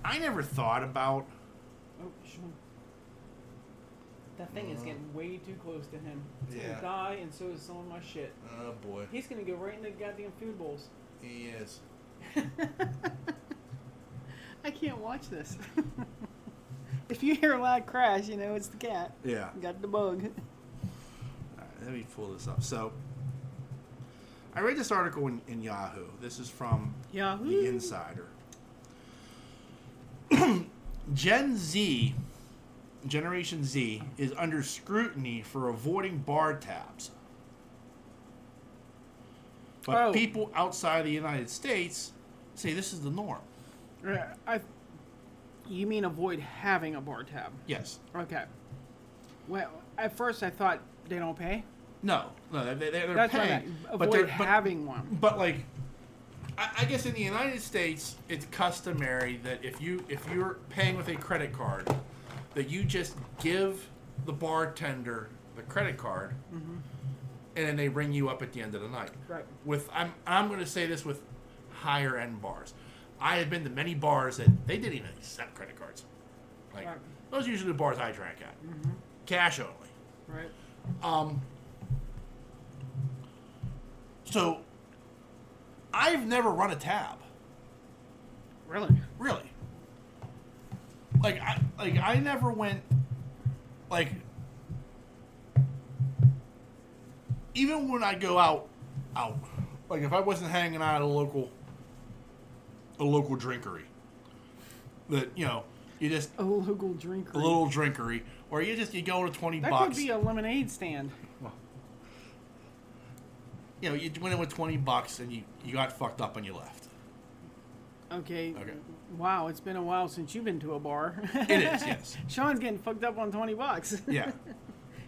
I never thought about. Oh, Sean. That thing is getting way too close to him. It's Yeah. gonna die, and so is some of my shit. Oh boy. He's gonna go right in the goddamn food bowls. He is. I can't watch this. If you hear a loud crash, it's the cat. Yeah. Got the bug. All right, let me pull this up. So, I read this article in Yahoo. This is from Yahoo. The Insider. Generation Z, is under scrutiny for avoiding bar tabs. But people outside the United States say this is the norm. You mean avoid having a bar tab? Yes. Okay. Well, at first I thought they don't pay. No, they're That's what I paying. meant. but Avoid they're, having one. But like, I guess in the United States, it's customary that if you're paying with a credit card, that you just give the bartender the credit card, and then they ring you up at the end of the night. Right. I'm going to say this with higher end bars. I have been to many bars that they didn't even accept credit cards. Like Right. those are usually the bars I drank at. Cash only. Right. So I've never run a tab. Really? Really. I never went like, even when I go out, like if I wasn't hanging out at a local drinkery, that you just A local drinker. a little drinkery, or you go to $20. That could be a lemonade stand. Well, you went in with $20 and you got fucked up and you left. Okay. Wow, it's been a while since you've been to a bar. It is, yes. Sean's getting fucked up on $20. Yeah.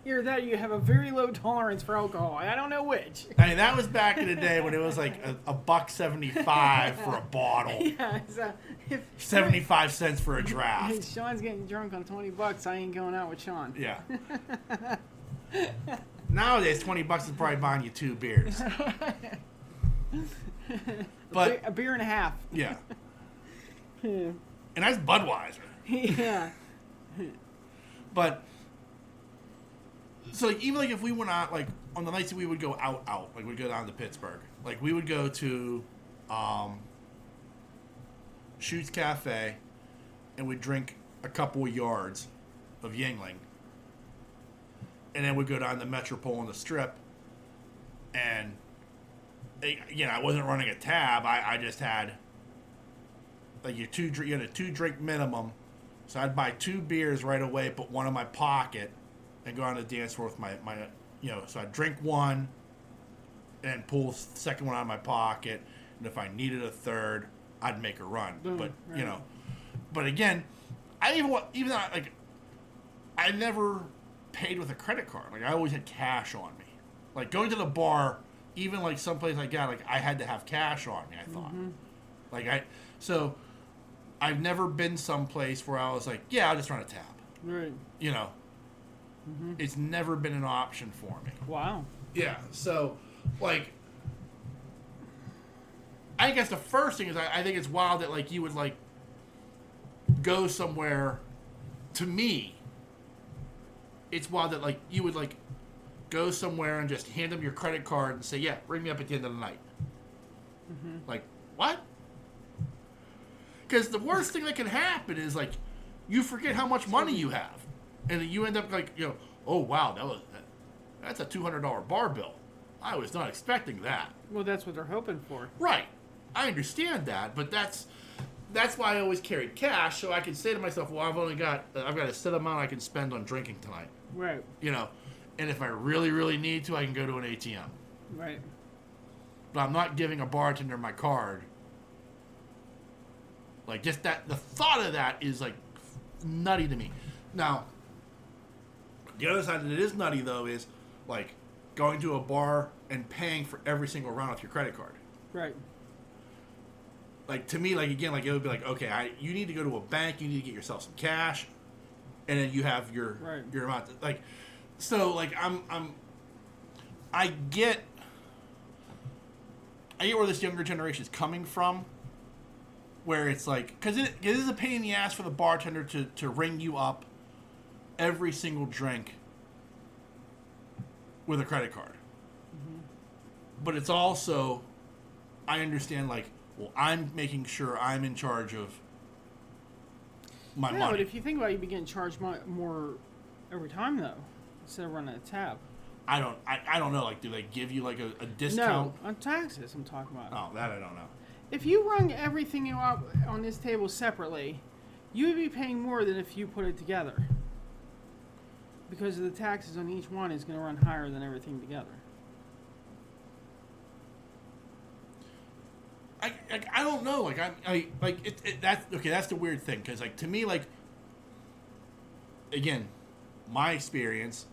Either that, or you have a very low tolerance for alcohol. I don't know which. I mean, that was back in the day when it was like a $1.75 for a bottle, Yeah. So if 75 cents for a if draft. Sean's getting drunk on $20, I ain't going out with Sean. Yeah. Nowadays, $20 is probably buying you 2 beers. But A beer and a half. yeah, Yeah. and that's Budweiser. Yeah. But so like, even like if we went out like on the nights that we would go out, like we'd go down to Pittsburgh, like we would go to Schutt's Cafe, and we'd drink a couple of yards of Yingling, and then we'd go down to Metropole on the Strip, and again, I wasn't running a tab. I just had like you had a 2 drink minimum, so I'd buy 2 beers right away, put one in my pocket, and go on the dance floor with my so I'd drink one, and pull the second one out of my pocket, and if I needed a third, I'd make a run. Boom, But right. but again, I never paid with a credit card. Like I always had cash on me. Like going to the bar, even like someplace like that, like I had to have cash on me. I thought, so I've never been someplace where I was like, yeah, I'll just run a tab. Right. It's never been an option for me. Wow. Yeah, so, like, I guess the first thing is I think it's wild that, like, you would, like, go somewhere, to me, it's wild that, like, you would, like, go somewhere and just hand them your credit card and say, yeah, ring me up at the end of the night. Like, what? Because the worst thing that can happen is, like, you forget how much money you have. And you end up, like, oh, wow, that's a $200 bar bill. I was not expecting that. Well, that's what they're hoping for. Right. I understand that, but that's why I always carried cash, so I can say to myself, well, I've got a set amount I can spend on drinking tonight. Right. And if I really, really need to, I can go to an ATM. Right. But I'm not giving a bartender my card. Like, just the thought of that is, like, nutty to me. Now, the other side that it is nutty, though, is, like, going to a bar and paying for every single round with your credit card. Right. Like, to me, like, again, like, it would be like, okay, you need to go to a bank, you need to get yourself some cash, and then you have your amount. Like, so, like, I get where this younger generation is coming from, where it's like, because it is a pain in the ass for the bartender to ring you up every single drink with a credit card. But it's also, I understand, like, well, I'm making sure I'm in charge of my Yeah, money. but if you think about it, you'd be getting charged more every time, though, instead of running a tab. I don't know. Like, do they give you, like, a discount? No, on taxes I'm talking about. Oh, that I don't know. If you run everything you up on this table separately, you would be paying more than if you put it together. Because the taxes on each one is going to run higher than everything together. I don't know. Like, that's the weird thing. Because, like, to me, like, again, my experience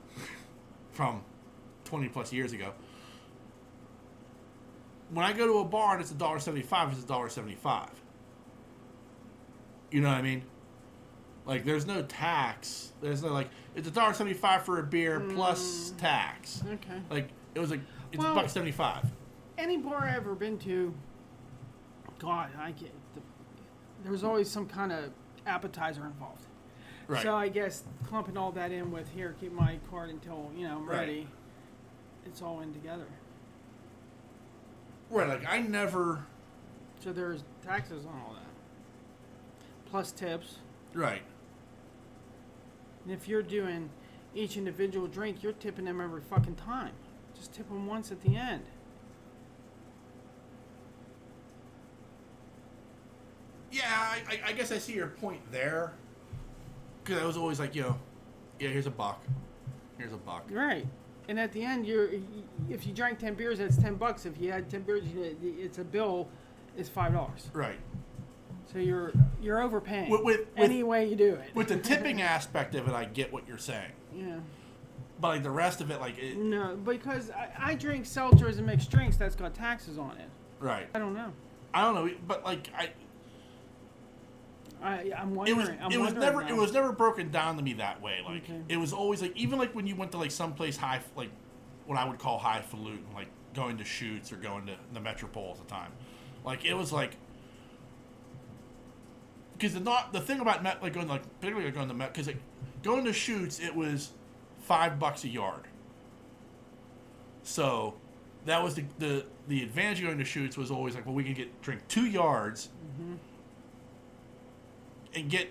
from 20 plus years ago, when I go to a bar and it's $1.75, it's $1.75. You know what I mean? Like, there's no tax. There's no, like, it's $1.75 for a beer plus tax. Okay. Like, it was like, it's Well, $1.75. Any bar I've ever been to, God, there's always some kind of appetizer involved. Right. So I guess clumping all that in with, here, keep my card until, I'm Right. ready. It's all in together. Right, like, I never... So there's taxes on all that. Plus tips. Right. And if you're doing each individual drink, you're tipping them every fucking time. Just tip them once at the end. Yeah, I guess I see your point there. Because I was always like, yeah, here's a buck. Here's a buck. Right. And at the end, if you drank 10 beers, that's $10. If you had 10 beers, it's a bill, it's $5. Right. So you're overpaying. With any way you do it. With the tipping aspect of it, I get what you're saying. Yeah. But like the rest of it, like no, because I drink seltzers and mixed drinks that's got taxes on it. Right. I don't know. I don't know, but like I'm wondering. It was never broken down to me that way. Like Okay. it was always like, even like when you went to like someplace high, like what I would call highfalutin, like going to Shoots or going to the Metropole at the time. Like it was like, because the thing about like going like particularly going to Met, because like going to Shoots, it was $5 a yard. So that was the advantage of going to Shoots was always like, well, we can drink 2 yards. Mm-hmm. And get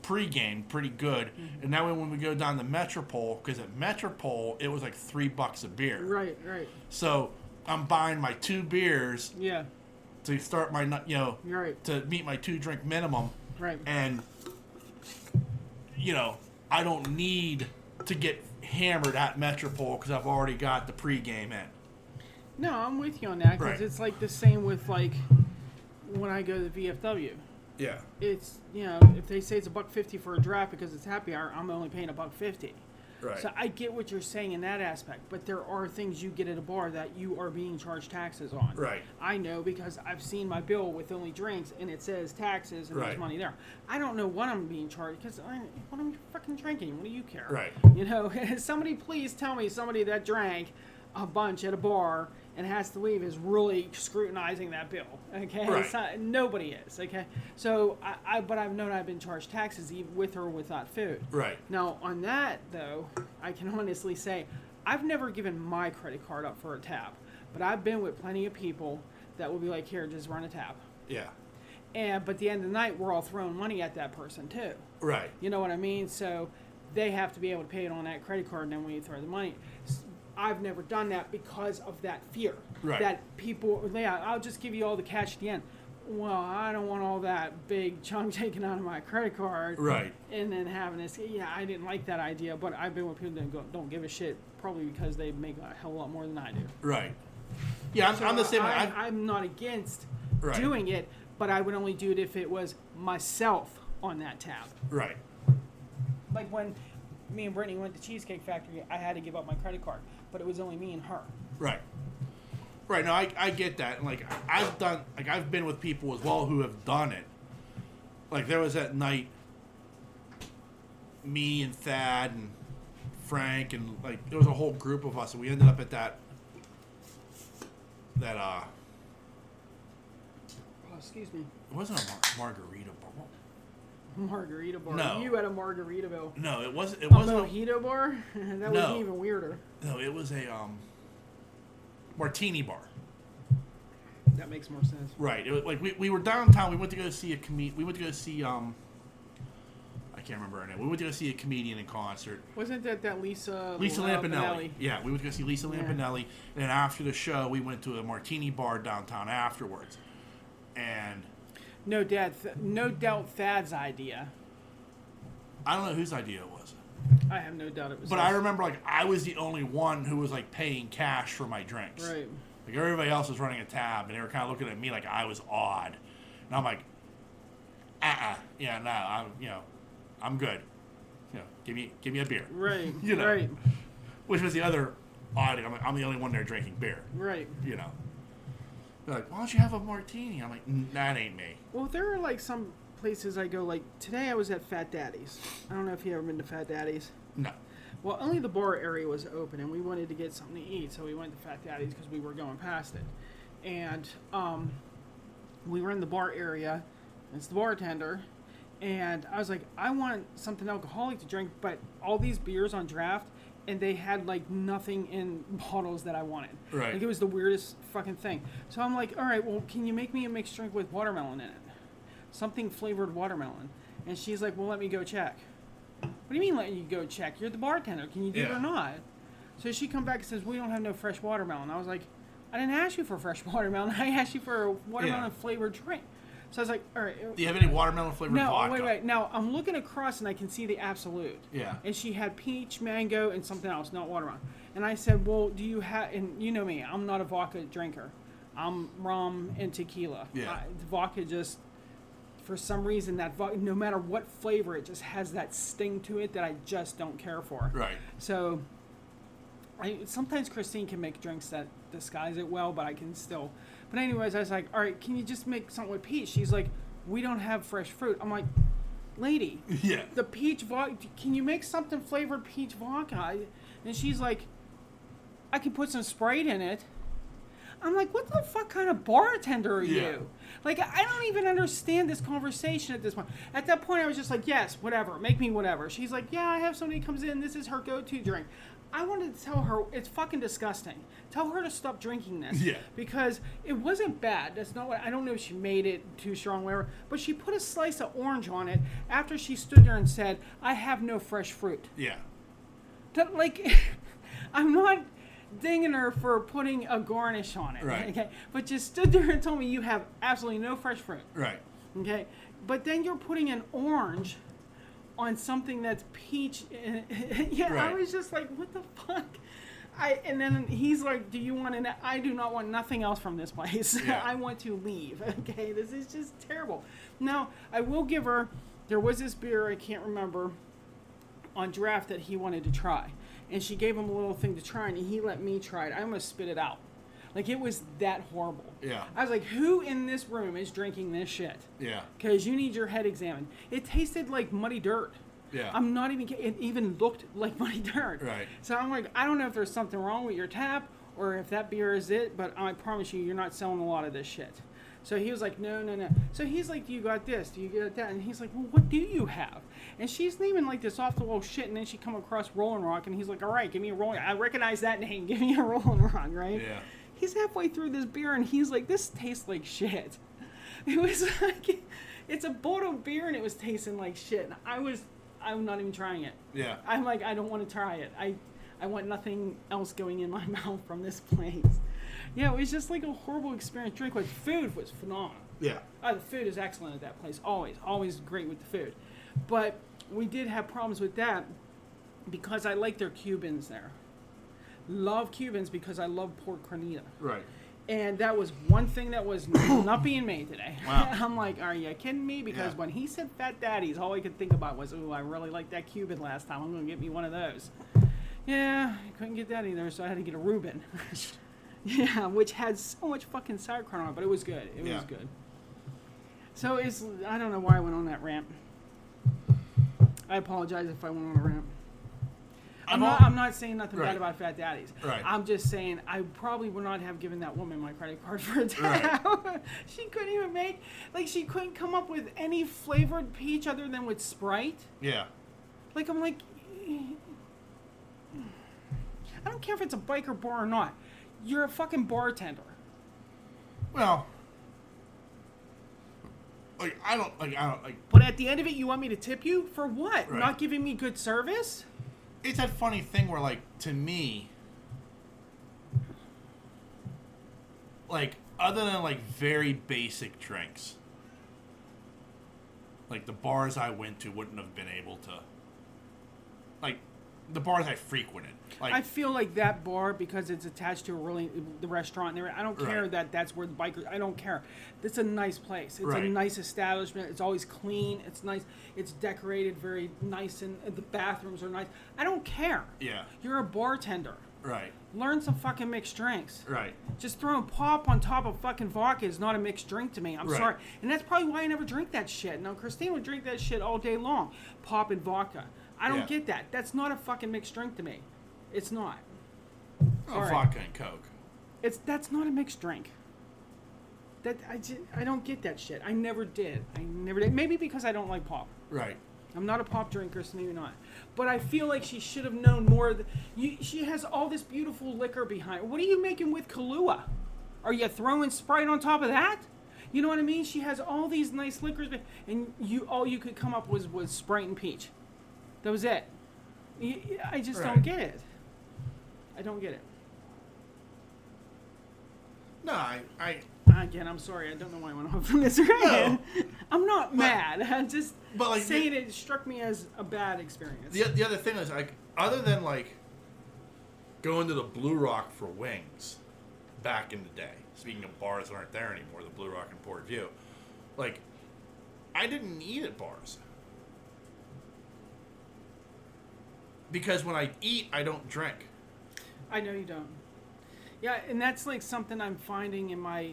pre-game pretty good. Mm-hmm. And now when we go down to Metropole, because at Metropole it was like $3 a beer. Right. So I'm buying my 2 beers. Yeah. To start my, Right. to meet my 2 drink minimum. Right. And I don't need to get hammered at Metropole because I've already got the pre-game in. No, I'm with you on that because Right. it's like the same with like when I go to the VFW. Yeah. It's if they say it's $1.50 for a draft because it's happy hour, I'm only paying $1.50. Right. So I get what you're saying in that aspect, but there are things you get at a bar that you are being charged taxes on. Right. I know because I've seen my bill with only drinks and it says taxes and Right. there's money there. I don't know what I'm being charged because what am I fucking drinking? What do you care? Right. Somebody please tell me somebody that drank a bunch at a bar and has to leave is really scrutinizing that bill. Okay, Right. It's not, nobody is. Okay, so but I've known I've been charged taxes even with or without food. Right. Now on that though, I can honestly say I've never given my credit card up for a tab, but I've been with plenty of people that will be like, here, just run a tab. Yeah. But at the end of the night, we're all throwing money at that person too. Right. You know what I mean? So they have to be able to pay it on that credit card, and then we throw the money. I've never done that because of that fear. Right. That people, yeah, I'll just give you all the cash at the end. Well, I don't want all that big chunk taken out of my credit card. Right. And then having this, yeah, I didn't like that idea, but I've been with people that don't give a shit, probably because they make a hell of a lot more than I do. Right. Yeah, I'm the same way. I'm not against Right. doing it, but I would only do it if it was myself on that tab. Right. Like when me and Brittany went to Cheesecake Factory, I had to give up my credit card, but it was only me and her. Right. Right. No, I get that. And like I've been with people as well who have done it. Like there was that night, me and Thad and Frank and like there was a whole group of us, and we ended up at that Oh, excuse me. it wasn't a margarita bar. Margarita bar. No. You had a Margaritaville. No, it wasn't. It A wasn't. mojito bar? That No. was even weirder. No, it was a martini bar. That makes more sense. Right. It was, like we were downtown. We went to go see a We went to go see I can't remember her name. We went to go see a comedian in concert. Wasn't that Lisa Lampanelli. Yeah, we went to go see Lisa Yeah. Lampanelli, and then after the show, we went to a martini bar downtown afterwards. And No doubt Thad's idea. I don't know whose idea it was, I have no doubt it was but his. I remember like I was the only one who was like paying cash for my drinks. Right. Like everybody else was running a tab, and they were kind of looking at me like I was odd, and I'm like, yeah, no, I'm good. Give me a beer. Right. You know. Right. Which was the other oddity. I'm the only one there drinking beer. Right. They're like, why don't you have a martini? I'm like, that ain't me. Well, there are like some places I go. Like today, I was at Fat Daddy's. I don't know if you ever been to Fat Daddy's. No. Well, only the bar area was open, and we wanted to get something to eat, so we went to Fat Daddy's because we were going past it. And we were in the bar area. It's the bartender, and I was like, I want something alcoholic to drink, but all these beers on draft, and they had like nothing in bottles that I wanted. Right. Like it was the weirdest fucking thing. So I'm like, all right, well, can you make me a mixed drink with watermelon in it? Something flavored watermelon. And she's like, well, let me go check. What do you mean letting you go check? You're the bartender. Can you do it or not? So she come back and says, we don't have no fresh watermelon. I was like, I didn't ask you for fresh watermelon. I asked you for a watermelon flavored drink. So I was like, all right. Do you have any watermelon flavored vodka? No, wait. Now, I'm looking across and I can see the Absolute. Yeah. And she had peach, mango, and something else, not watermelon. And I said, well, do you have, and you know me, I'm not a vodka drinker. I'm rum and tequila. Yeah. Vodka just, for some reason, that vodka, no matter what flavor, it just has that sting to it that I just don't care for. Right. So, sometimes Christine can make drinks that disguise it well, but I can still. But anyways, I was like, all right, can you just make something with peach? She's like, we don't have fresh fruit. I'm like, lady, the peach vodka, can you make something flavored peach vodka? And she's like, I can put some Sprite in it. I'm like, what the fuck kind of bartender are you? Like, I don't even understand this conversation at this point. At that point, I was just like, yes, whatever, make me whatever. She's like, yeah, I have somebody comes in, this is her go-to drink. I wanted to tell her, it's fucking disgusting. Tell her to stop drinking this. Yeah. Because it wasn't bad. That's not what, I don't know if she made it too strong, whatever. But she put a slice of orange on it after she stood there and said, I have no fresh fruit. Yeah. That, like, I'm not dinging her for putting a garnish on it. Right. Okay. But just stood there and told me you have absolutely no fresh fruit. Right. Okay. But then you're putting an orange on something that's peach. Yeah, right. I was just like, what the fuck? And then he's like, do you want to? I do not want nothing else from this place. Yeah. I want to leave. Okay, this is just terrible. Now, I will give her, there was this beer, I can't remember, on draft that he wanted to try. And she gave him a little thing to try, and he let me try it. I almost spit it out. Like, it was that horrible. Yeah. I was like, who in this room is drinking this shit? Yeah. Because you need your head examined. It tasted like muddy dirt. Yeah. I'm not even, it even looked like muddy dirt. Right. So I'm like, I don't know if there's something wrong with your tap or if that beer is it, but I promise you, you're not selling a lot of this shit. So he was like, no. So he's like, do you got this? Do you got that? And he's like, well, what do you have? And she's naming like this off the wall shit, and then she come across Rolling Rock, and he's like, all right, give me a Rolling. I recognize that name. Give me a Rolling Rock, right? Yeah. He's halfway through this beer, and he's like, this tastes like shit. It was like, it's a bottle beer, and it was tasting like shit. And I'm not even trying it. Yeah. I'm like, I don't want to try it. I want nothing else going in my mouth from this place. Yeah, it was just like a horrible experience. Drink, like, food was phenomenal. Yeah. The food is excellent at that place. Always great with the food. But we did have problems with that because I like their Cubans there. Love Cubans because I love pork carnita. Right. And that was one thing that was not being made today. Wow. I'm like, are you kidding me? Because when he said Fat Daddies, all I could think about was, ooh, I really liked that Cuban last time. I'm going to get me one of those. Yeah, I couldn't get that either, so I had to get a Reuben. Yeah, which had so much fucking sauerkraut on it, but it was good. It was good. So I don't know why I went on that rant. I apologize if I went on a rant. I'm not saying nothing bad about Fat Daddies. Right. I'm just saying I probably would not have given that woman my credit card for a tap. Right. She couldn't even she couldn't come up with any flavored peach other than with Sprite. Yeah. Like, I'm like, I don't care if it's a biker bar or not. You're a fucking bartender. Well, I don't. But at the end of it, you want me to tip you for what? Right. Not giving me good service? It's that funny thing where, like, to me, like, other than, like, very basic drinks, like, the bars I went to wouldn't have been able to, like, the bars I frequented. Like, I feel like that bar, because it's attached to the restaurant there, I don't care that that's where the bikers, I don't care. It's a nice place. It's a nice establishment. It's always clean. It's nice. It's decorated very nice, and the bathrooms are nice. I don't care. Yeah. You're a bartender. Right. Learn some fucking mixed drinks. Right. Just throwing pop on top of fucking vodka is not a mixed drink to me. I'm sorry. And that's probably why I never drink that shit. Now, Christine would drink that shit all day long. Pop and vodka. I don't get that. That's not a fucking mixed drink to me. It's not. Oh, vodka and Coke. That's not a mixed drink. I don't get that shit. I never did. Maybe because I don't like pop. Right. I'm not a pop drinker, so maybe not. But I feel like she should have known more. She has all this beautiful liquor behind her. What are you making with Kahlua? Are you throwing Sprite on top of that? You know what I mean? She has all these nice liquors, and all you could come up was Sprite and peach. That was it. I just Right. don't get it. I don't get it. No, Again, I'm sorry. I don't know why I went off from this. I'm not mad. I'm just but, like, saying it struck me as a bad experience. the other thing is, like, other than, like, going to the Blue Rock for wings back in the day, speaking of bars that aren't there anymore, the Blue Rock in Port View, like, I didn't eat at bars. Because when I eat, I don't drink. I know you don't. Yeah, and that's like something I'm finding in my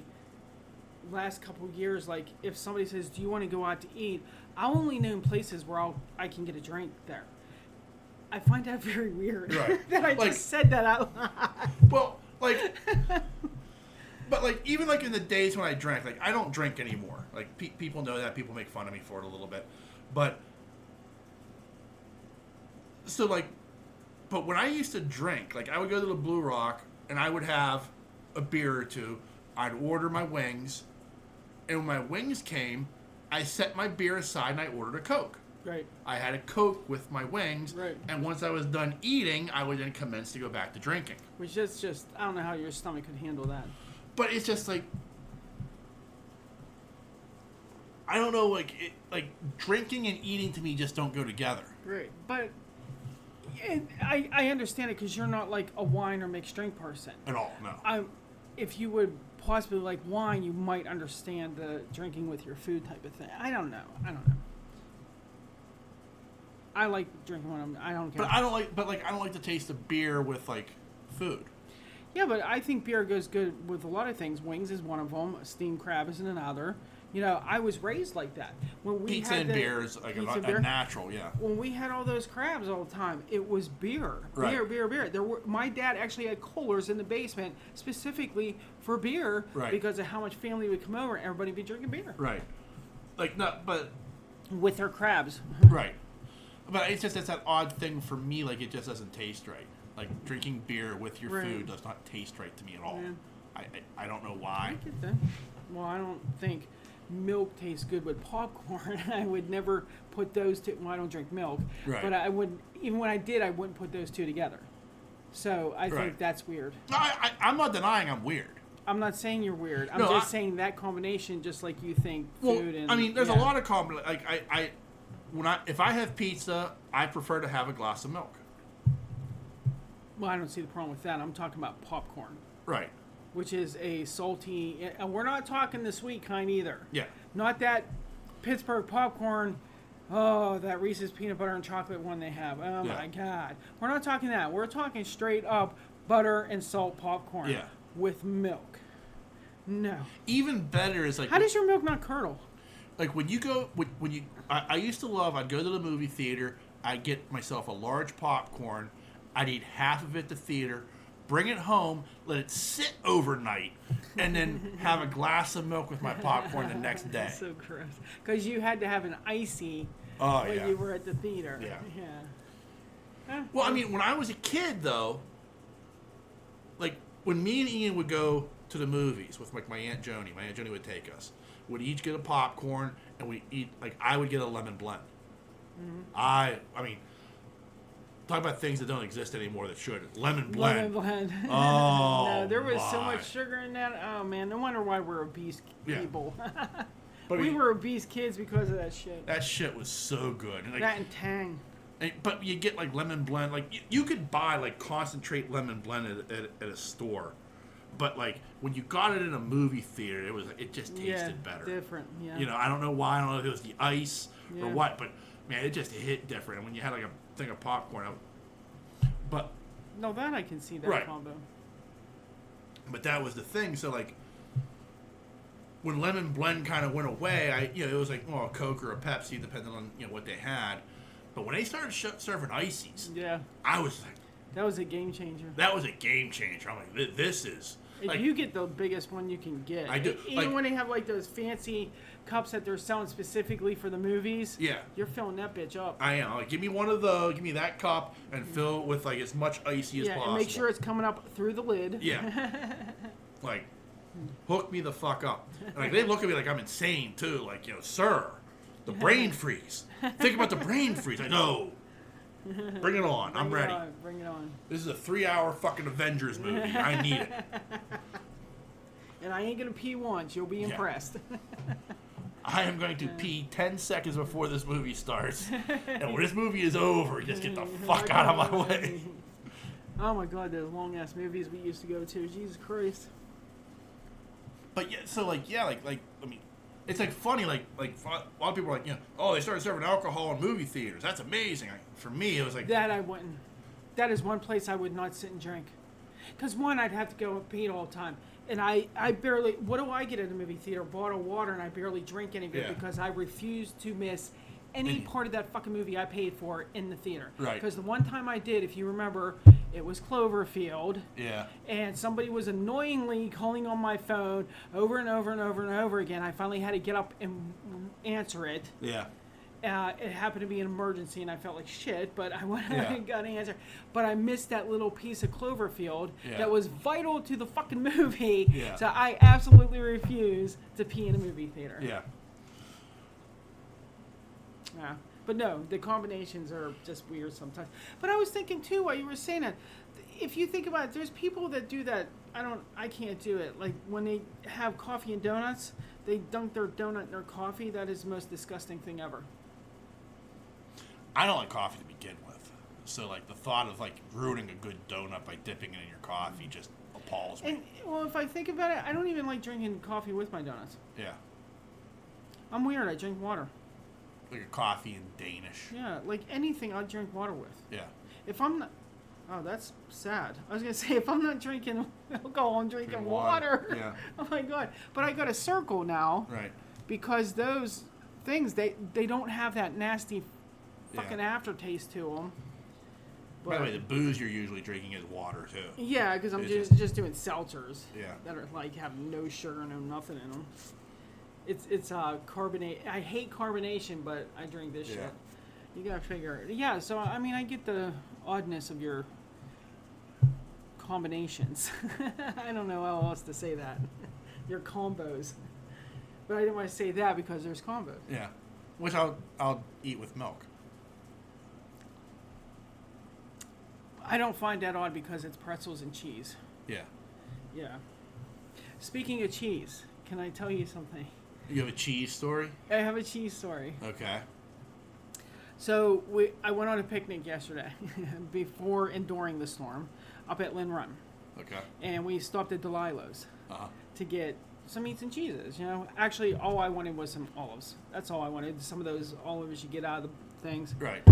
last couple years. Like, if somebody says, "Do you want to go out to eat?" I'll only name places where I can get a drink there. I find that very weird. Right. that I Like- just said that out loud. Well, like, but, like, even, like, in the days when I drank, like, I don't drink anymore. Like, people know that. People make fun of me for it a little bit. But, so, like, but when I used to drink, like, I would go to the Blue Rock, and I would have a beer or two. I'd order my wings. And when my wings came, I set my beer aside and I ordered a Coke. Right. I had a Coke with my wings. Right. And once I was done eating, I would then commence to go back to drinking. Which is just, I don't know how your stomach could handle that. But it's just like, I don't know, like drinking and eating to me just don't go together. Right. But I understand it because you're not like a wine or mixed drink person. At all, no. If you would possibly like wine, you might understand the drinking with your food type of thing. I don't know. I like drinking when I don't care. But I don't like the taste of beer with, like, food. Yeah, but I think beer goes good with a lot of things. Wings is one of them. Steamed crab is another. You know, I was raised like that. When we Pizza had and the beer is like pizza, a beer, natural, yeah. when we had all those crabs all the time, it was beer. Right. Beer. My dad actually had coolers in the basement specifically for beer Right. because of how much family would come over and everybody would be drinking beer. Right. Like, no, but, With their crabs. right. But it's that odd thing for me, like, it just doesn't taste right. Like, drinking beer with your Right. food does not taste right to me at all. Yeah. I don't know I why. get that. Well, I don't think milk tastes good with popcorn. I would never put those two. Well, I don't drink milk. Right. But I would, even when I did, I wouldn't put those two together. So I think Right. that's weird. No, I'm not denying I'm weird. I'm not saying you're weird. I'm No, just saying that combination, just like you think food and. I mean, there's yeah. a lot of like if I have pizza, I prefer to have a glass of milk. Well, I don't see the problem with that. I'm talking about popcorn, Right. which is a salty, and we're not talking the sweet kind either. Yeah. Not that Pittsburgh popcorn. Oh, that Reese's peanut butter and chocolate one they have. Oh Yeah. my God. We're not talking that. We're talking straight up butter and salt popcorn. Yeah. With milk. No. Even better is like How does your milk not curdle? like when you go when you I used to love I'd go to the movie theater, I'd get myself a large popcorn, I'd eat half of it at the theater, bring it home, let it sit overnight, and then have a glass of milk with my popcorn the next day. That's so gross. Because you had to have an icy Oh, when yeah. you were at the theater. Yeah. Yeah. Well, I mean, when I was a kid, though, like when me and Ian would go to the movies with like my Aunt Joni would take us. We'd each get a popcorn, and we eat like I would get a lemon blend. Mm-hmm. I mean, talk about things that don't exist anymore that should. Lemon blend. Lemon blend. Oh, no, there was so my. much sugar in that. Oh man, no wonder why we're obese Yeah. people. But we were obese kids because of that shit. That shit was so good. And, like, That and Tang. but you get like lemon blend. Like you could buy like concentrate lemon blend at a store. But like when you got it in a movie theater, it just tasted better. Different. Yeah. You know, I don't know why. I don't know if it was the ice or Yeah. what, but man, it just hit different. And when you had like a thing of popcorn, but No, that I can see that Right. combo. that was the thing. So like when lemon blend kind of went away, it was like a Coke or a Pepsi, depending on what they had. But when they started serving ices, Yeah. I was like, That was a game changer. that was a game changer. I'm like, this is. If Like, you get the biggest one you can get. I do, Even like- when they have like those fancy cups that they're selling specifically for the movies. Yeah. You're filling that bitch up. I am. Like, give me one of those, give me that cup, and fill it with like as much icy as Yeah, possible. and make sure it's coming up through the lid. Yeah. Like, hook me the fuck up. And, like, they look at me like I'm insane, too. Like, sir, the brain freeze. Think about the brain freeze. I know. Bring it on. I'm ready. Bring it on. This is a 3-hour fucking Avengers movie. I need it. And I ain't gonna pee once. You'll be impressed. I am going to pee 10 seconds before this movie starts. And when this movie is over, just get the fuck out of my way. Oh my god, those long ass movies we used to go to. Jesus Christ. But yeah, so like I mean, it's like funny, like a lot of people are like, oh, they started serving alcohol in movie theaters. That's amazing. For me, it was like that I wouldn't. That is one place I would not sit and drink. Because one, I'd have to go and pee all the time. And I barely, what do I get at a movie theater? A bottle of water, and I barely drink any of it because I refuse to miss any part of that fucking movie I paid for in the theater. Right. Because the one time I did, if you remember, it was Cloverfield. Yeah. And somebody was annoyingly calling on my phone over and over and over and over again. I finally had to get up and answer it. Yeah. It happened to be an emergency, and I felt like shit, but I went and got an answer. But I missed that little piece of Cloverfield that was vital to the fucking movie. Yeah. So I absolutely refuse to pee in a movie theater. Yeah. Yeah. But no, the combinations are just weird sometimes. But I was thinking, too, while you were saying that, if you think about it, there's people that do that. I can't do it. Like, when they have coffee and donuts, they dunk their donut in their coffee. That is the most disgusting thing ever. I don't like coffee to begin with. So, like, the thought of, like, ruining a good donut by dipping it in your coffee just appalls me. And, well, if I think about it, I don't even like drinking coffee with my donuts. Yeah. I'm weird. I drink water. Like a coffee in Danish. Yeah, like anything I drink water with. Yeah. If I'm not... Oh, that's sad. I was going to say, if I'm not drinking alcohol, I'm drinking water. Yeah. Oh, my God. But I got a Circle now. Right. Because those things, they don't have that nasty fucking aftertaste to them. By the way, the booze you're usually drinking is water, too. Yeah, because I'm just doing seltzers. Yeah. That are, like, have no sugar, no nothing in them. It's carbonate. I hate carbonation, but I drink this shit. You gotta figure it. Yeah, so, I mean, I get the oddness of your combinations. I don't know how else to say that. Your combos. But I didn't want to say that because there's combos. Yeah. Which I'll eat with milk. I don't find that odd because it's pretzels and cheese. Yeah. Yeah. Speaking of cheese, can I tell you something? You have a cheese story? I have a cheese story. Okay. So I went on a picnic yesterday, before and during the storm, up at Lynn Run. Okay. And we stopped at Delilah's to get some meats and cheeses. You know, actually, all I wanted was some olives. That's all I wanted. Some of those olives you get out of the things. Right.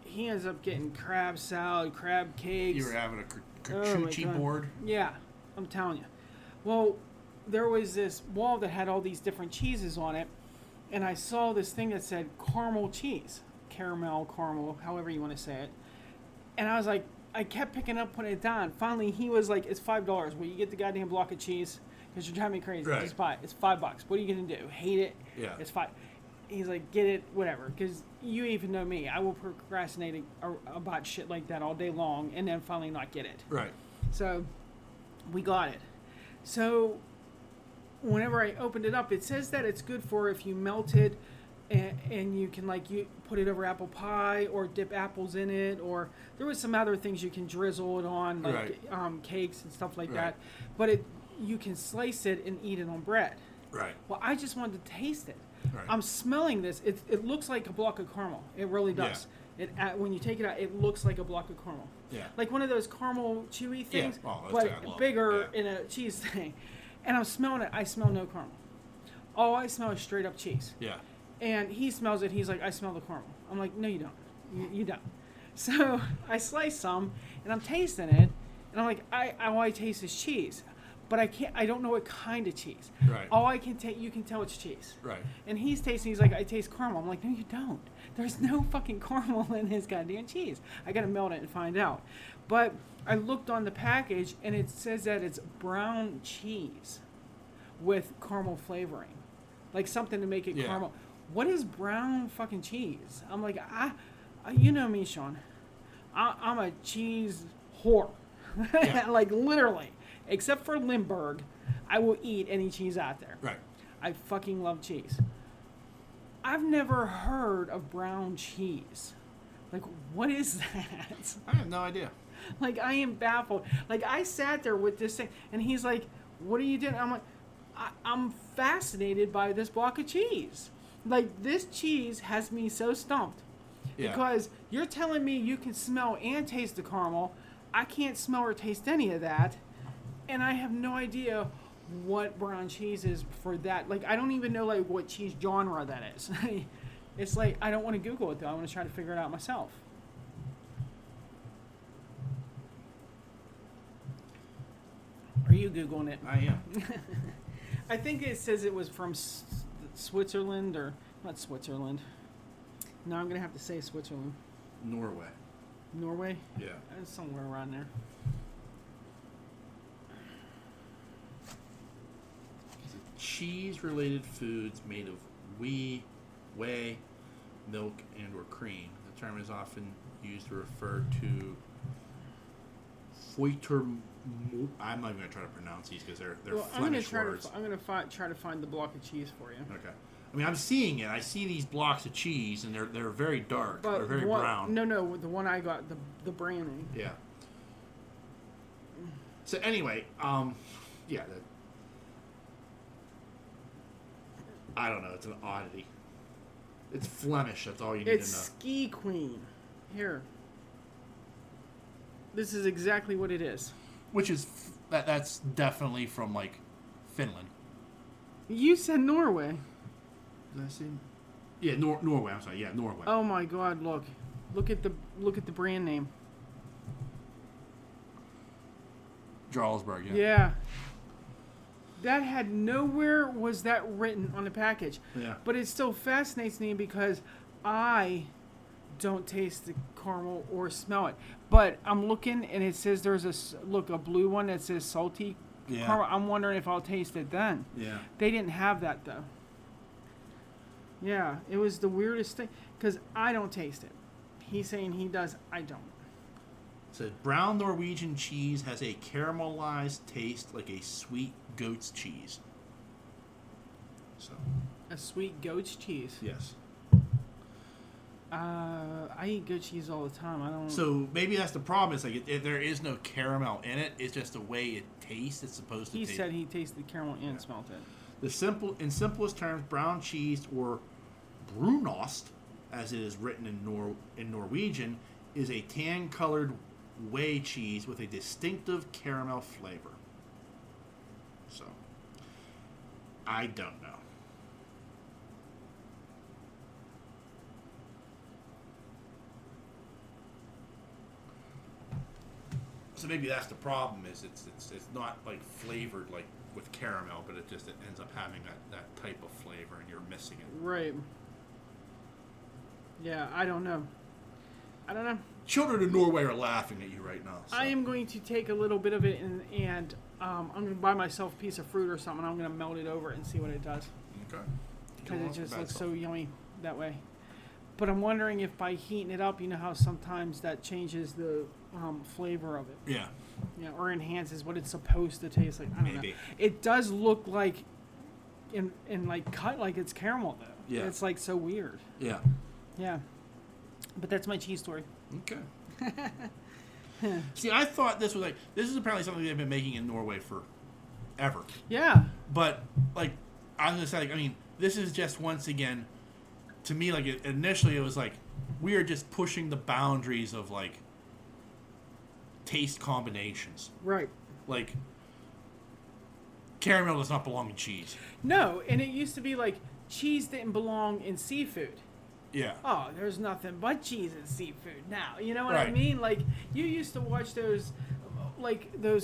He ends up getting crab salad, crab cakes. You were having a charcuterie board? Yeah, I'm telling you. Well, there was this wall that had all these different cheeses on it, and I saw this thing that said caramel cheese. Caramel, however you want to say it. And I was like, I kept picking up, putting it down. Finally, he was like, it's $5. Will you get the goddamn block of cheese? Because you're driving me crazy. Right. Just buy it. It's $5. What are you going to do? Hate it? Yeah. It's $5. He's like, get it, whatever. Because you even know me. I will procrastinate about shit like that all day long and then finally not get it. Right. So, we got it. So, whenever I opened it up, it says that it's good for if you melt it and you can you put it over apple pie or dip apples in it, or there was some other things you can drizzle it on, like cakes and stuff like that. But you can slice it and eat it on bread. Right. Well, I just wanted to taste it. Right. I'm smelling this. It looks like a block of caramel. It really does. Yeah. When you take it out, it looks like a block of caramel. Yeah. Like one of those caramel chewy things, but bigger in a cheese thing. And I'm smelling it. I smell no caramel. All I smell is straight up cheese. Yeah. And he smells it. He's like, I smell the caramel. I'm like, no, you don't. You don't. So I slice some, and I'm tasting it, and I'm like, all I taste is cheese. But I don't know what kind of cheese. Right. All I can you can tell it's cheese. Right. And he's like, I taste caramel. I'm like, no, you don't. There's no fucking caramel in his goddamn cheese. I gotta melt it and find out. But I looked on the package, and it says that it's brown cheese with caramel flavoring. Like something to make it caramel. What is brown fucking cheese? I'm like, you know me, Sean. I'm a cheese whore. Yeah. Like literally. Except for Limburg, I will eat any cheese out there. Right. I fucking love cheese. I've never heard of brown cheese Like, what is that? I have no idea. Like, I am baffled. Like, I sat there with this thing, and he's like, what are you doing? I'm like, I'm fascinated by this block of cheese. Like, this cheese has me so stumped. Yeah. Because you're telling me you can smell and taste the caramel. I can't smell or taste any of that. And I have no idea what brown cheese is for that. Like, I don't even know, like, what cheese genre that is. It's like, I don't want to Google it, though. I want to try to figure it out myself. Are you Googling it? I am. I think it says it was from Switzerland, or not Switzerland. No, I'm going to have to say Switzerland. Norway. Norway? Yeah. Somewhere around there. Cheese-related foods made of whey, milk, and or cream. The term is often used to refer to Feuchter. I'm not even going to try to pronounce these because they're Flemish words. I'm going to try to find the block of cheese for you. Okay. I mean, I'm seeing it. I see these blocks of cheese, and they're very dark. But they're very brown. No, the one I got, the brand name. Yeah. So anyway, yeah. I don't know. It's an oddity. It's Flemish. That's all you need It's to know. Ski Queen. Here. This is exactly what it is. Which is that's definitely from like Finland. You said Norway. Did I say? Yeah, Norway. I'm sorry. Yeah, Norway. Oh my God! Look at the brand name. Jarlsberg. Yeah. Yeah. That had nowhere was that written on the package. Yeah. But it still fascinates me because I don't taste the caramel or smell it. But I'm looking and it says there's a blue one that says salty caramel. I'm wondering if I'll taste it then. Yeah. They didn't have that though. Yeah, it was the weirdest thing because I don't taste it. He's saying he does. I don't. It says brown Norwegian cheese has a caramelized taste like a sweet goat's cheese. So. A sweet goat's cheese. Yes. I eat goat cheese all the time. I don't. So maybe that's the problem. It's like there is no caramel in it. It's just the way it tastes. It's supposed to taste. He said he tasted caramel and smelled it. In simplest terms, brown cheese or brunost, as it is written in Norwegian, is a tan-colored whey cheese with a distinctive caramel flavor. So, I don't know. So maybe that's the problem. Is it's not like flavored like with caramel, but it ends up having that type of flavor, and you're missing it. Right. Yeah, I don't know. Children in Norway are laughing at you right now. So. I am going to take a little bit of it and I'm going to buy myself a piece of fruit or something. I'm going to melt it over it and see what it does. Okay. Because it just looks so yummy that way. But I'm wondering if by heating it up, you know how sometimes that changes the flavor of it. Yeah. Yeah, or enhances what it's supposed to taste like. I don't know. It does look like, in like cut like it's caramel though. Yeah. It's like so weird. Yeah. Yeah. But that's my cheese story. Okay. See, I thought this is apparently something they've been making in Norway for ever. Yeah. But like, I'm gonna say, like, I mean, this is just once again, to me, like initially it was like we are just pushing the boundaries of like taste combinations. Right. Like, caramel does not belong in cheese. No, and it used to be like cheese didn't belong in seafood. Yeah. Oh, there's nothing but cheese in seafood now. You know what Right. I mean? Like, you used to watch those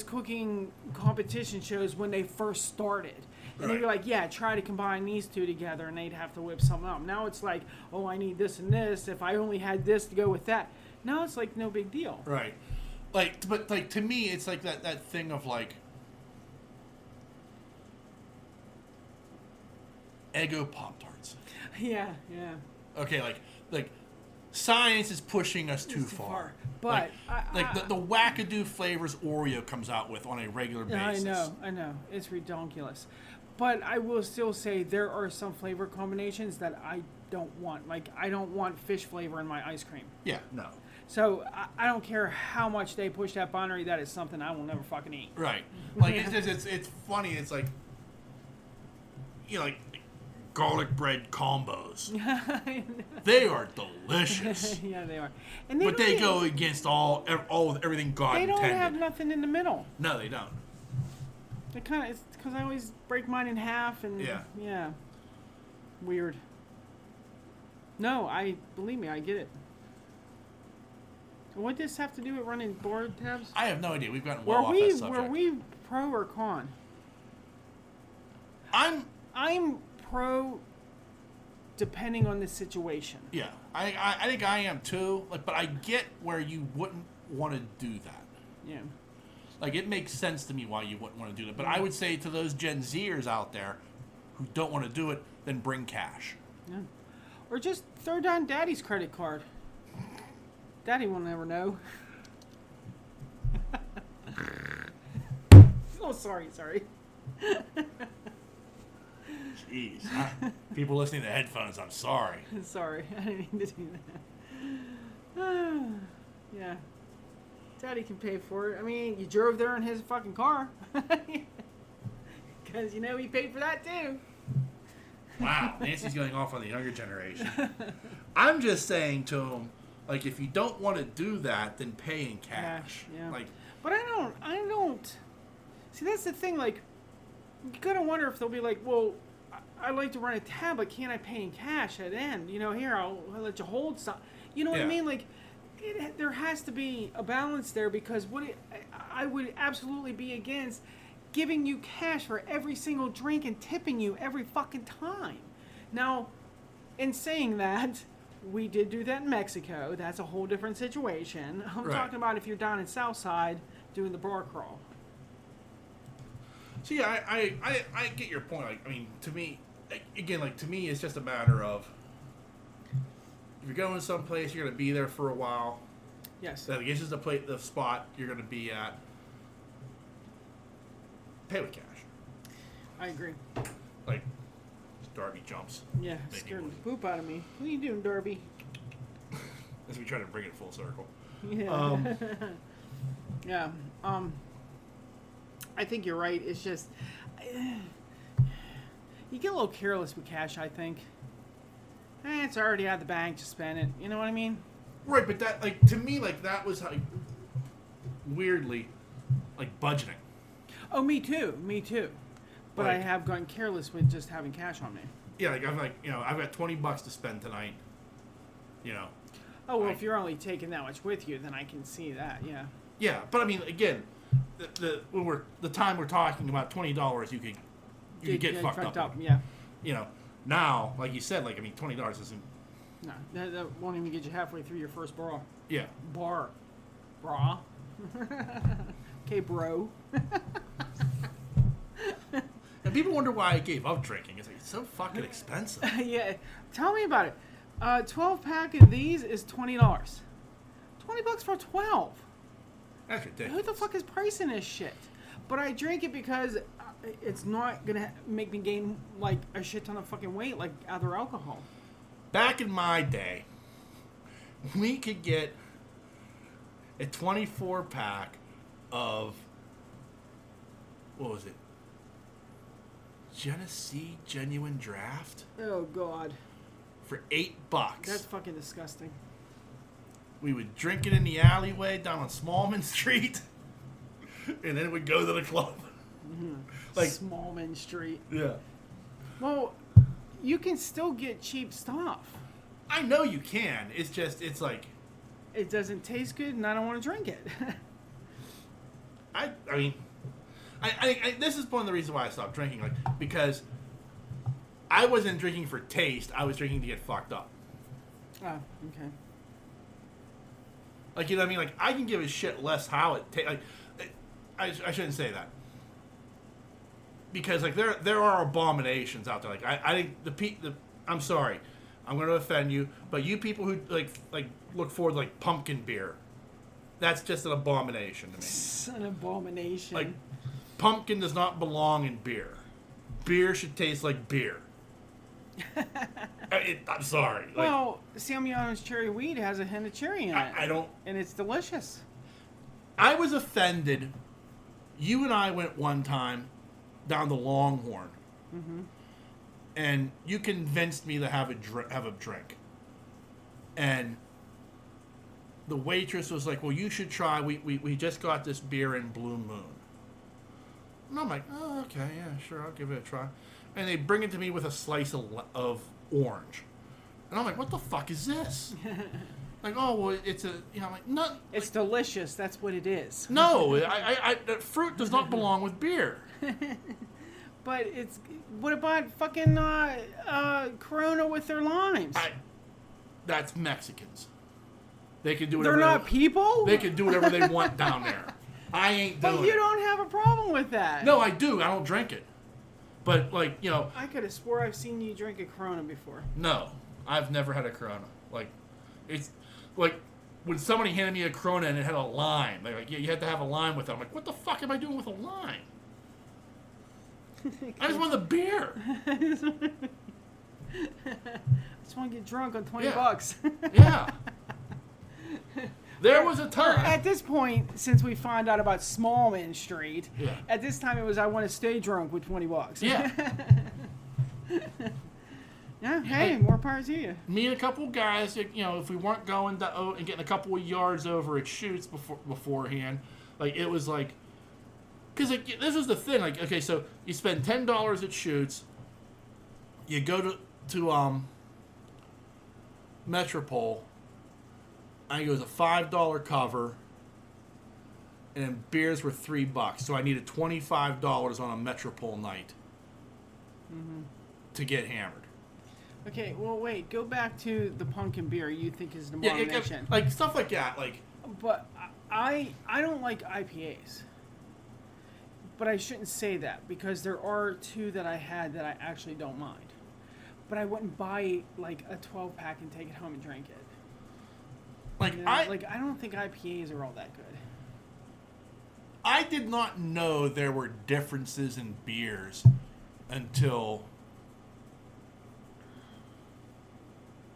cooking competition shows when they first started. And they'd be like, yeah, try to combine these two together, and they'd have to whip something up. Now it's like, oh, I need this and this. If I only had this to go with that. Now it's like no big deal. Right. Like, but like to me, it's like that thing of like Eggo Pop-Tarts. Yeah, yeah. Okay, like science is pushing us too It's too far. But the wackadoo flavors Oreo comes out with on a regular basis. I know. It's redonkulous. But I will still say there are some flavor combinations that I don't want. Like, I don't want fish flavor in my ice cream. Yeah, no. So I don't care how much they push that binary. That is something I will never fucking eat. Right. Like, it's funny. It's like, you know, like garlic bread combos. They are delicious. Yeah, they are. And But they go against all with everything God They don't intended. have nothing in the middle. No, they don't. It kind of, it's because I always break mine in half and Yeah. Weird. No, believe me, I get it. What does this have to do with running board tabs? I have no idea. We've gotten well off that subject. Were we pro or con? I'm pro, depending on the situation. Yeah, I think I am too. Like, but I get where you wouldn't want to do that. Yeah. Like, it makes sense to me why you wouldn't want to do that. But I would say to those Gen Zers out there who don't want to do it, then bring cash. Yeah. Or just throw down Daddy's credit card. Daddy will never know. Oh, sorry. Jeez. People listening to headphones, I'm sorry. Sorry, I didn't mean to do that. Yeah. Daddy can pay for it. I mean, you drove there in his fucking car. Because, he paid for that too. Wow, Nancy's going off on the younger generation. I'm just saying to him, like, if you don't want to do that, then pay in cash. Yeah. Like, but I don't. See, that's the thing. Like, you gotta wonder if they'll be like, well, I like to run a tab, but can't I pay in cash at the end? Here, I'll let you hold some. You know what I mean? Like, there has to be a balance there, because I would absolutely be against giving you cash for every single drink and tipping you every fucking time. Now, in saying that, we did do that in Mexico. That's a whole different situation. I'm talking about if you're down in Southside doing the bar crawl. so yeah, I get your point. Like, I mean, to me, again, like, to me, it's just a matter of, if you're going someplace, you're going to be there for a while. Yes. That this is the spot you're going to be at. Pay with cash. I agree. Like, Darby jumps. Yeah, scared the poop out of me. What are you doing, Darby? As we try to bring it full circle. Yeah. Yeah. I think you're right. It's just you get a little careless with cash, I think. It's already out of the bank, just spend it. You know what I mean? Right, but that, like, to me, like, that was, like, weirdly, like, budgeting. Oh, me too. But I Like, have gotten careless with just having cash on me. Yeah, like, I'm like, I've got $20 to spend tonight. Oh, well, if you're only taking that much with you, then I can see that, yeah. Yeah, but I mean, again, the time we're talking about $20, you could get fucked up. Yeah. Now, like you said, like, I mean, $20 isn't. No, that won't even get you halfway through your first bra. Yeah. Bra. Okay, bro. And people wonder why I gave up drinking. It's like, it's so fucking expensive. Yeah, tell me about it. 12-pack of these is $20. $20 for 12. That's ridiculous. Who the fuck is pricing this shit? But I drink it because it's not gonna make me gain like a shit ton of fucking weight like other alcohol. Back in my day, we could get a 24-pack of, what was it? Genesee Genuine Draft Oh God, for $8. that's fucking disgusting. We would drink it in the alleyway down on Smallman Street, and then we'd go to the club. Like, Smallman Street. yeah. Well, you can still get cheap stuff. I know you can. It's just, it's like, It doesn't taste good, and I don't want to drink it. I mean, this is one of the reasons why I stopped drinking, like, because I wasn't drinking for taste. I was drinking to get fucked up. Oh, okay. Like, you know what I mean? Like, I can give a shit less how it tastes. Like, I shouldn't say that. Because, like, there are abominations out there. Like, I think I'm sorry. I'm going to offend you. But you people who, like look forward to, like, pumpkin beer. That's just an abomination to me. It's an abomination. Like, pumpkin does not belong in beer. Beer should taste like beer. I'm sorry. Like, Well, Samiano's cherry wheat has a hint of cherry in it. I don't. And it's delicious. I was offended. You and I went one time down the Longhorn, and you convinced me to have a drink. And the waitress was like, "Well, you should try. We just got this beer in Blue Moon." And I'm like, "Oh, okay, yeah, sure, I'll give it a try." And they bring it to me with a slice of orange, and I'm like, "What the fuck is this?" Like, oh, well, it's a, you know, I'm like, no. It's delicious. That's what it is. No, that fruit does not belong with beer. But it's, what about fucking Corona with their limes? That's Mexicans. They can do They're whatever. not people? They can do whatever they want down there. I ain't doing it. But you don't have a problem with that. No, I do. I don't drink it. But, like, you know. I could have swore I've seen you drink a Corona before. No, I've never had a Corona. Like, it's like when somebody handed me a Corona and it had a lime. They're like, yeah, you had to have a lime with it. I'm like, what the fuck am I doing with a lime? I just want the beer. I just want to get drunk on $20. Yeah. There was a time. At this point, since we found out about Smallman Street, Yeah. at this time it was I want to stay drunk with $20. Yeah. Yeah, hey, more power to you. Me and a couple guys, you know, if we weren't going and getting a couple of yards over at Shoots beforehand, like, it was like, because like, this was the thing, like, okay, so you spend $10 at Shoots, you go to Metropole, I think it was a $5 cover, and then beers were $3, so I needed $25 on a Metropole night to get hammered. Okay, well, wait. Go back to the pumpkin beer you think is an abomination. Like stuff like that. Like, but I don't like IPAs. But I shouldn't say that because there are two that I had that I actually don't mind. But I wouldn't buy like a 12-pack and take it home and drink it. like You know? I don't think IPAs are all that good. I did not know there were differences in beers until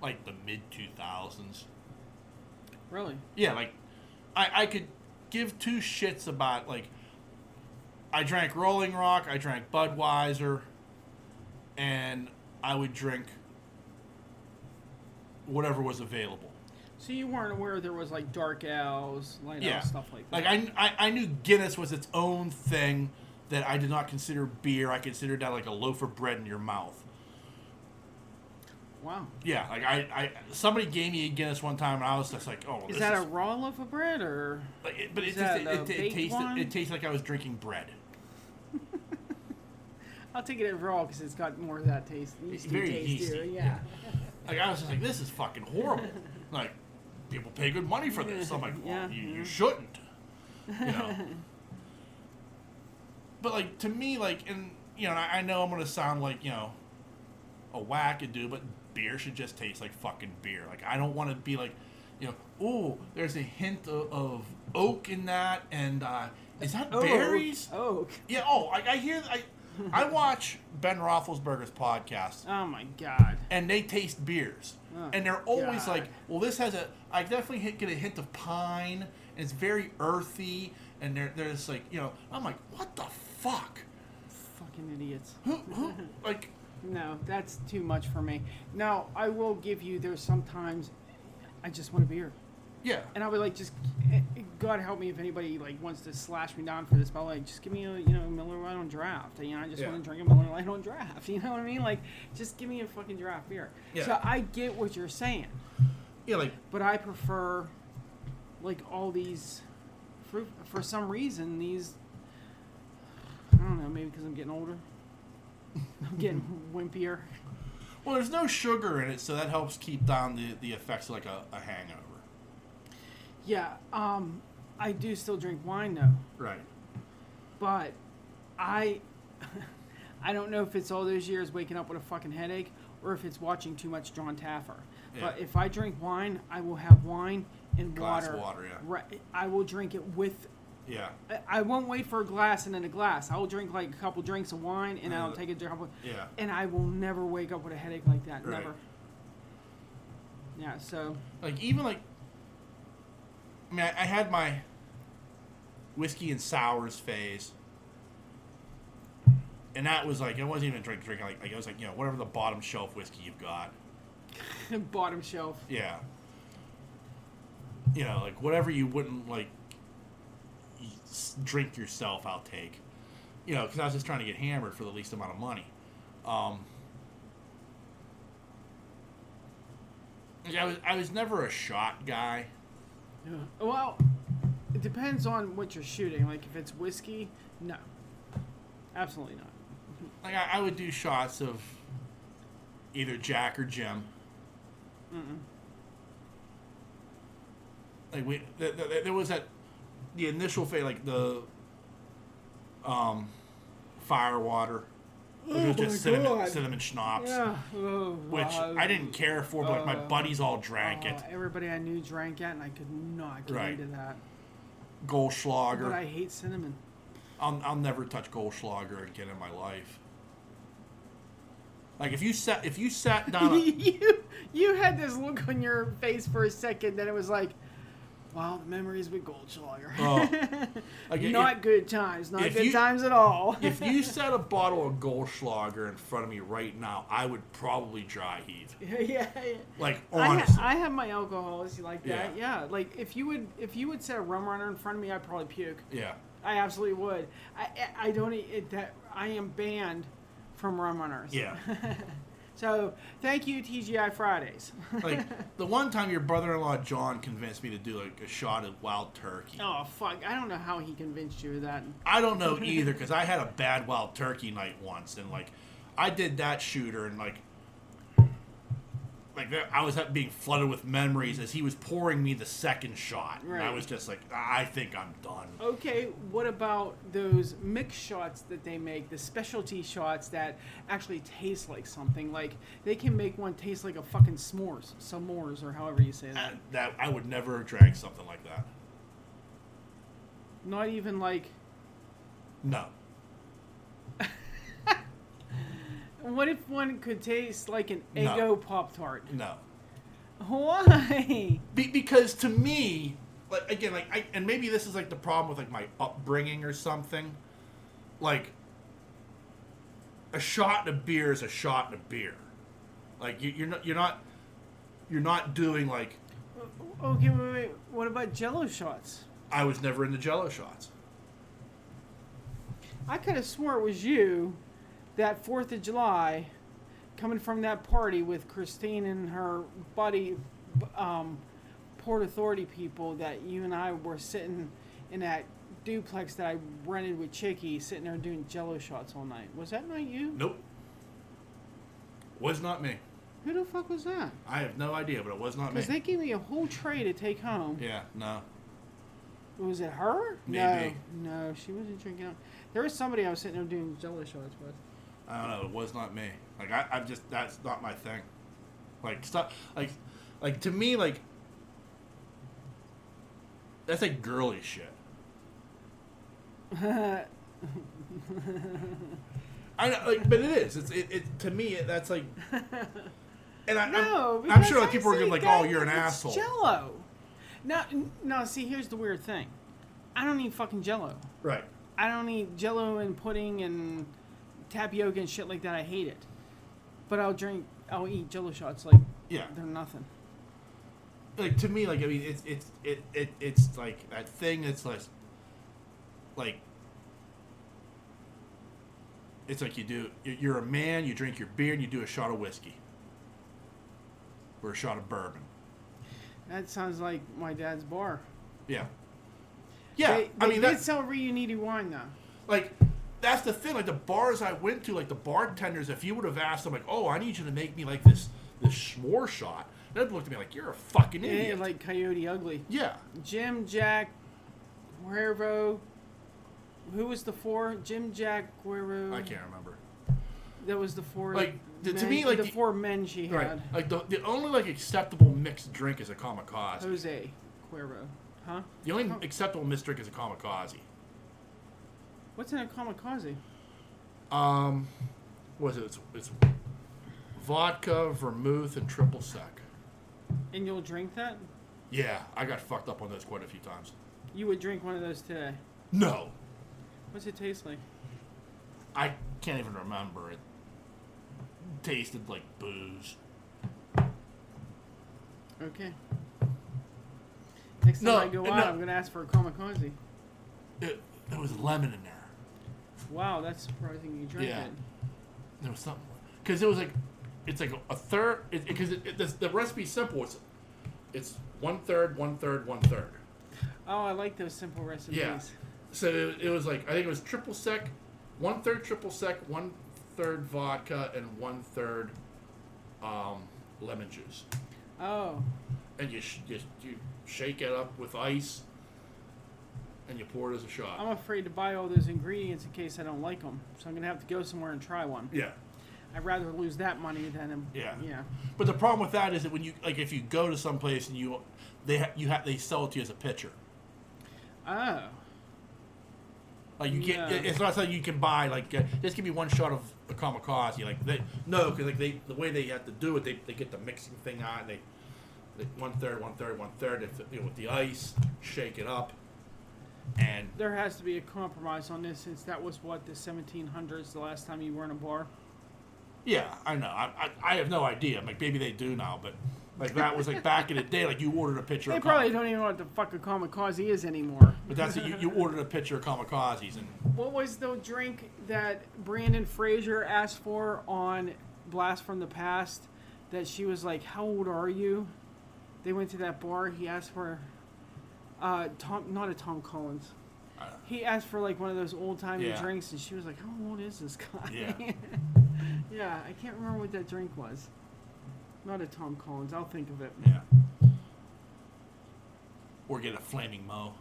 like the mid-2000s. Really? Yeah, like I could give two shits about, like, I drank Rolling Rock, I drank Budweiser, and I would drink whatever was available. So you weren't aware there was like dark ales, light Yeah. ale, stuff like that? Like, I knew Guinness was its own thing that I did not consider beer. I considered that like a loaf of bread in your mouth. Wow. Yeah, like somebody gave me a Guinness one time, and I was just like, "Oh, Is that a raw loaf of bread or? Like, but is it that just the it baked one? tasted like I was drinking bread. I'll take it as raw because it's got more of that taste. It's very yeasty. Yeah. Like, I was just like, "This is fucking horrible." Like, people pay good money for this. I'm like, "Well, Yeah. you shouldn't," you know. But like, to me, like, and you know, I know I'm gonna sound like, you know, a wackadoo, but beer should just taste like fucking beer. Like, I don't want to be like, you know, oh, there's a hint of oak in that, and is that berries? Oak. Yeah. Oh, I hear. I watch Ben Roethlisberger's podcast, Oh my god. and they taste beers, Oh, and they're always God. like, well, this has I definitely get a hint of pine, and it's very earthy, and there's like, you know, I'm like, what the fuck? Fucking idiots. Who like. No, that's too much for me. Now, I will give you, there's sometimes I just want a beer. Yeah. And I would like just, God help me if anybody like wants to slash me down for this, but like just give me a, you know, Miller Lite on draft. You know, I just Yeah. want to drink a Miller Lite on draft. You know what I mean? Like, just give me a fucking draft beer. Yeah. So I get what you're saying, Yeah, like, but I prefer like all these fruit, for some reason, these, I don't know, maybe because I'm getting older. I'm getting wimpier. well, there's no sugar in it, so that helps keep down the effects of like a hangover. Yeah, I do still drink wine though, Right. but I don't know if it's all those years waking up with a fucking headache or if it's watching too much John Taffer. Yeah. But if I drink wine, I will have wine and Glass water. of water, yeah. Right, I will drink it with Yeah. I won't wait for a glass and then a glass. I will drink like a couple drinks of wine and I'll take a drink. Yeah. And I will never wake up with a headache like that. Right. Never. Yeah. So. Like even like. I mean, I had my whiskey and sours phase, and that was like I wasn't even drinking like I was like whatever the bottom shelf whiskey you've got. Bottom shelf. Yeah. Like whatever you wouldn't like drink yourself, I'll take. Because I was just trying to get hammered for the least amount of money. I was never a shot guy. Yeah. Well, it depends on what you're shooting. Like if it's whiskey, no, absolutely not. Like I would do shots of either Jack or Jim. Like there was the initial phase, like the Firewater, which was just cinnamon schnapps, Yeah. which I didn't care for, but like my buddies all drank it. Everybody I knew drank it, and I could not get Right. into that. Goldschlager. But I hate cinnamon. I'll never touch Goldschlager again in my life. Like if you sat down, you had this look on your face for a second that it was like, wow, the memories with Goldschlager. Oh. Like not good times, not if good you- times at all. if you set a bottle of Goldschlager in front of me right now, I would probably dry heave. yeah. Like honestly, I have my alcohols like that. Yeah. Yeah, like if you would set a rum runner in front of me, I'd probably puke. yeah. I absolutely would. I don't that I am banned from rum runners. Yeah. So thank you, TGI Fridays. Like the one time your brother-in-law John convinced me to do like a shot of wild turkey. Oh fuck! I don't know how he convinced you of that. I don't know either because I had a bad wild turkey night once, and like I did that shooter, and like I was being flooded with memories as he was pouring me the second shot. Right. And I was just like, I think I'm done. Okay, what about those mix shots that they make, the specialty shots that actually taste like something? Like, they can make one taste like a fucking s'mores, or however you say that. That I would never have drank something like that. Not even like, No. what if one could taste like an No. Eggo Pop-Tart? No. Why? Because to me, like again, like and maybe this is like the problem with like my upbringing or something. Like a shot in a beer is a shot in a beer. Like you're not doing like. Okay, wait. What about Jello shots? I was never into Jello shots. I could have swore it was you that 4th of July coming from that party with Christine and her buddy Port Authority people that you and I were sitting in that duplex that I rented with Chicky, sitting there doing Jello shots all night. Was that not you? Nope. Was not me. Who the fuck was that? I have no idea, but it was not me. Because they gave me a whole tray to take home. Yeah, no. Was it her? Maybe. No, she wasn't drinking out. There was somebody I was sitting there doing Jello shots with. I don't know. It was not me. Like I'm just that's not my thing. Like stuff like to me like that's like girly shit. I know, like, but it is. It to me that's like. And I'm sure like people are gonna be like, oh, you're an asshole. Jello. No. See, here's the weird thing. I don't eat fucking Jello. Right. I don't eat Jello and pudding and tapioca and shit like that. I hate it. But I'll eat Jello shots like Yeah. they're nothing. Like to me, like I mean, it's like that thing that's like it's like you're a man, you drink your beer, and you do a shot of whiskey or a shot of bourbon. That sounds like my dad's bar. Yeah. Yeah, They did sell reunited wine though. Like that's the thing. Like the bars I went to, like the bartenders, if you would have asked them, like, "Oh, I need you to make me like this s'more shot," they'd look at me like, "You're a fucking idiot." Yeah, like Coyote Ugly. Yeah. Jim, Jack, Cuervo. Who was the four? Jim, Jack, Cuervo. I can't remember. That was the four. Like to men, me, like the four men she had. right. Like the only like acceptable mixed drink is a kamikaze. Jose Cuervo. Huh? The only acceptable mixed drink is a kamikaze. What's in a kamikaze? What is it? It's vodka, vermouth, and triple sec. And you'll drink that? Yeah, I got fucked up on those quite a few times. You would drink one of those today. No, What's it taste like? I can't even remember. It tasted like booze. Okay. Next time No, I go out, no. I'm going to ask for a kamikaze. There was lemon in there. Wow, that's surprising you drank Yeah. it. There was something because it was like it's like a third because the recipe's simple. It's 1/3, 1/3, 1/3. Oh, I like those simple recipes. Yeah. So it was like I think it was triple sec, 1/3 triple sec, 1/3 vodka, and 1/3 lemon juice. Oh, And you shake it up with ice, and you pour it as a shot. I'm afraid to buy all those ingredients in case I don't like them. So I'm going to have to go somewhere and try one. Yeah. I'd rather lose that money than Yeah. Yeah. But the problem with that is that when you like if you go to some place and they sell it to you as a pitcher. Oh. Like you can't. Yeah. It's not something you can buy. Like this can be one shot of a kamikaze. Like because like the way they have to do it, they get the mixing thing on. They 1/3, 1/3, 1/3. With the ice, shake it up, and There has to be a compromise on this since that was what, the 1700s, the last time you were in a bar? yeah, I know. I have no idea. Like maybe they do now, but like that was like back in the day. Like you ordered a pitcher. They of probably don't even know what the fuck a kamikaze is anymore. But that's it. You ordered a pitcher of kamikazes and. What was the drink that Brandon Fraser asked for on Blast from the Past? That she was like, "How old are you?" They went to that bar. He asked for not a Tom Collins. He asked for like one of those old timey Yeah. drinks, and she was like, "How old is this guy?" Yeah. Yeah, I can't remember what that drink was. Not a Tom Collins. I'll think of it. Yeah. Or get a flaming mo.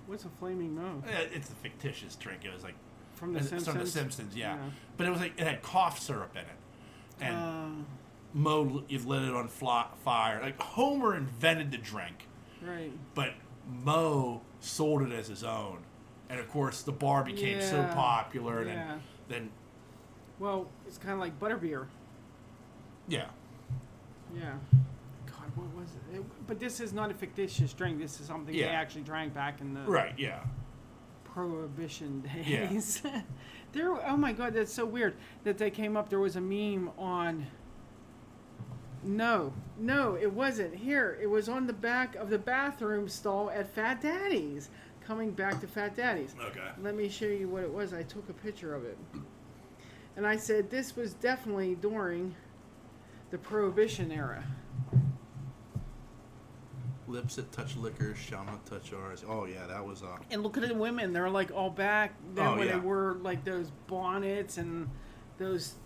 What's a flaming mo? It's a fictitious drink. It was like From the it's Simpsons. from The Simpsons, yeah. Yeah. But it was like it had cough syrup in it, and Mo lit it on fire. Like Homer invented the drink, Right. but Mo sold it as his own, and of course the bar became so Yeah. popular. And Yeah. then Well, it's kind of like butterbeer. yeah, Yeah. God, what was it? But this is not a fictitious drink. This is something they Yeah. actually drank back in the right, yeah, Prohibition Yeah. days. Oh my God, that's so weird that they came up. There was a meme on. No, it wasn't. Here, it was on the back of the bathroom stall at Fat Daddy's. Coming back to Fat Daddy's. okay, Let me show you what it was. I took a picture of it. And I said this was definitely during the Prohibition era. lips that touch liquor shall not touch ours. Oh yeah, that was And look at the women. They're like all back then Oh, when yeah. they wore like those bonnets and those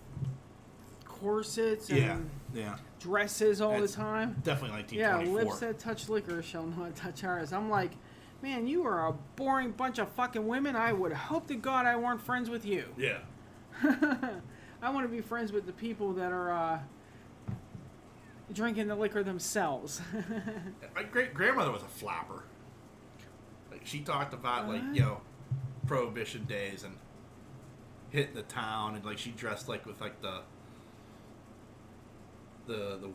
corsets and yeah, dresses all That's the time. definitely Yeah, 1924. lips that touch liquor shall not touch ours. I'm like, man, you are a boring bunch of fucking women. I would hope to God I weren't friends with you. Yeah, I want to be friends with the people that are drinking the liquor themselves. my great grandmother was a flapper. Like she talked about like What? Prohibition days and hitting the town, and like she dressed like with like the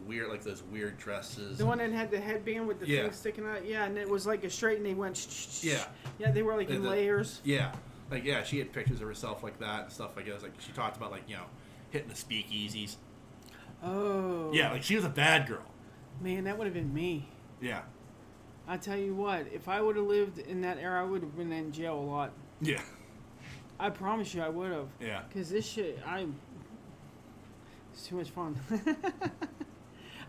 weird like those weird dresses. The one that had the headband with the Yeah. thing sticking out. Yeah, and it was like a straight, and they went. Shh. Yeah. Yeah, they were like in The- layers. Yeah, like yeah, she had pictures of herself like that and stuff like that. Like she talked about like hitting the speakeasies. Oh. Yeah, like she was a bad girl. Man, that would have been me. Yeah, I tell you what, if I would have lived in that era, I would have been in jail a lot. yeah, I promise you, I would have. yeah. Because this shit, it's too much fun.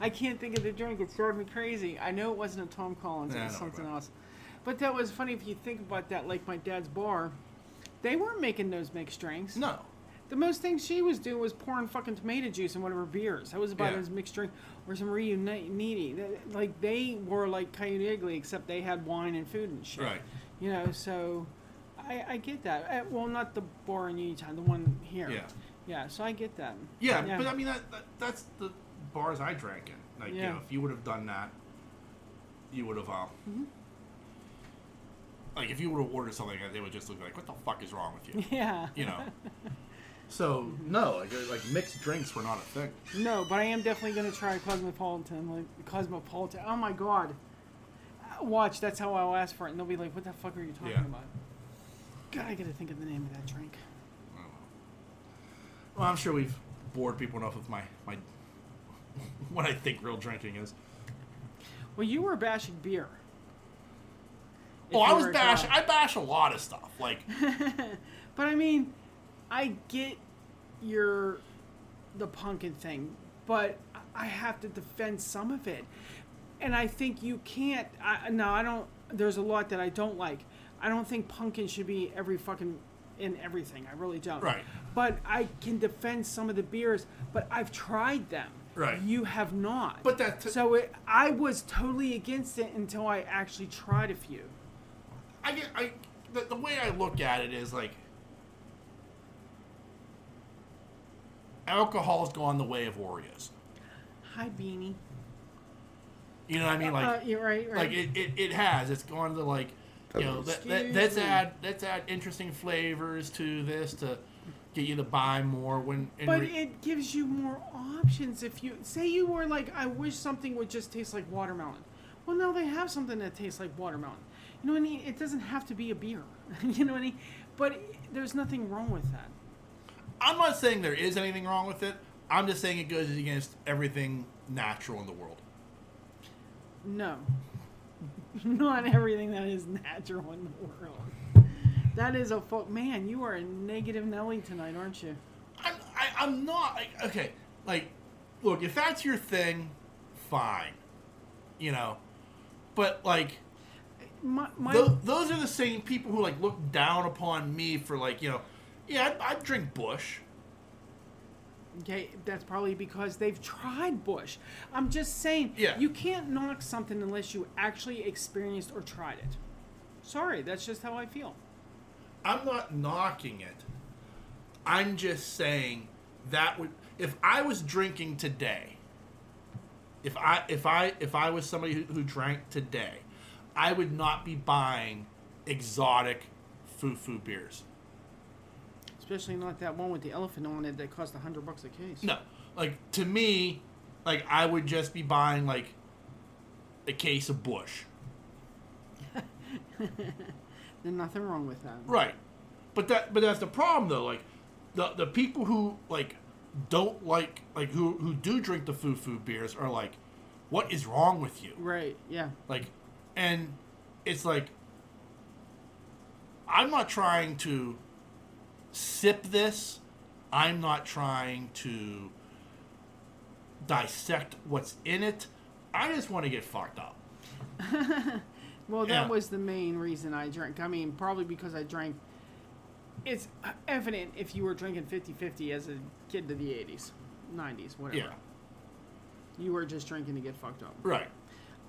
I can't think of the drink. It's driving me crazy. I know it wasn't a Tom Collins. It Yeah, I was know, something but- else. But that was funny if you think about that. Like my dad's bar, they weren't making those mixed drinks. No. The most thing she was doing was pouring fucking tomato juice in one of her beers. That was about Yeah. as mixed drink or some Reuniti. Like they were like Coyote Ugly, except they had wine and food and shit. Right. So I get that. Well, not the bar in Uniontown, the one here. Yeah. Yeah, so I get that. Yeah, Yeah. but I mean that's the bars I drank in. Like Yeah. if you would have done that, you would have like if you were to order something, they would just look like, what the fuck is wrong with you? Yeah. You know. So no, like mixed drinks were not a thing. No, but I am definitely gonna try Cosmopolitan. Like Cosmopolitan. Oh my god. Watch, that's how I'll ask for it, and they'll be like, "What the fuck are you talking about?" God, I gotta think of the name of that drink. Well, I'm sure we've bored people enough with my what I think real drinking is. Well, you were bashing beer. Oh, I was bashing. I bash a lot of stuff. Like, but I mean, I get the pumpkin thing, but I have to defend some of it. And I think you can't. I don't. There's a lot that I don't like. I don't think pumpkin should be in everything. I really don't. Right. But I can defend some of the beers. But I've tried them. Right. You have not. But I was totally against it until I actually tried a few. The way I look at it is like, alcohol's gone the way of Oreos. Hi, Beanie. You know what I mean? Like, you're right. Like it has. It's gone to like, you know, let's add interesting flavors to this to get you to buy more. But it gives you more options. If you say you were like, I wish something would just taste like watermelon. Well, now they have something that tastes like watermelon. You know what I mean? It doesn't have to be a beer. You know what I mean? But there's nothing wrong with that. I'm not saying there is anything wrong with it. I'm just saying it goes against everything natural in the world. No. Not everything that is natural in the world. That is a man, you are a negative Nelly tonight, aren't you? I'm not. Okay, like, look, if that's your thing, fine. You know. But, like, those are the same people who, like, look down upon me for, like, you know, yeah, I'd drink Busch. Okay, that's probably because they've tried Busch. I'm just saying, you can't knock something unless you actually experienced or tried it. Sorry, that's just how I feel. I'm not knocking it. I'm just saying that would, if I was drinking today, if I was somebody who drank today, I would not be buying exotic foo-foo beers. Especially not that one with the elephant on it that cost $100 a case. No, like to me, like I would just be buying like a case of Busch. There's nothing wrong with that. Right, but that's the problem though. Like the people who like don't like who do drink the foo-foo beers are like, what is wrong with you? Right. Yeah. Like, and it's like, I'm not trying to sip this. I'm not trying to dissect what's in it. I just want to get fucked up. Well, that was the main reason I drank. I mean, probably because I drank. It's evident if you were drinking 50-50 as a kid to the 80s, 90s, whatever. Yeah. You were just drinking to get fucked up. Right.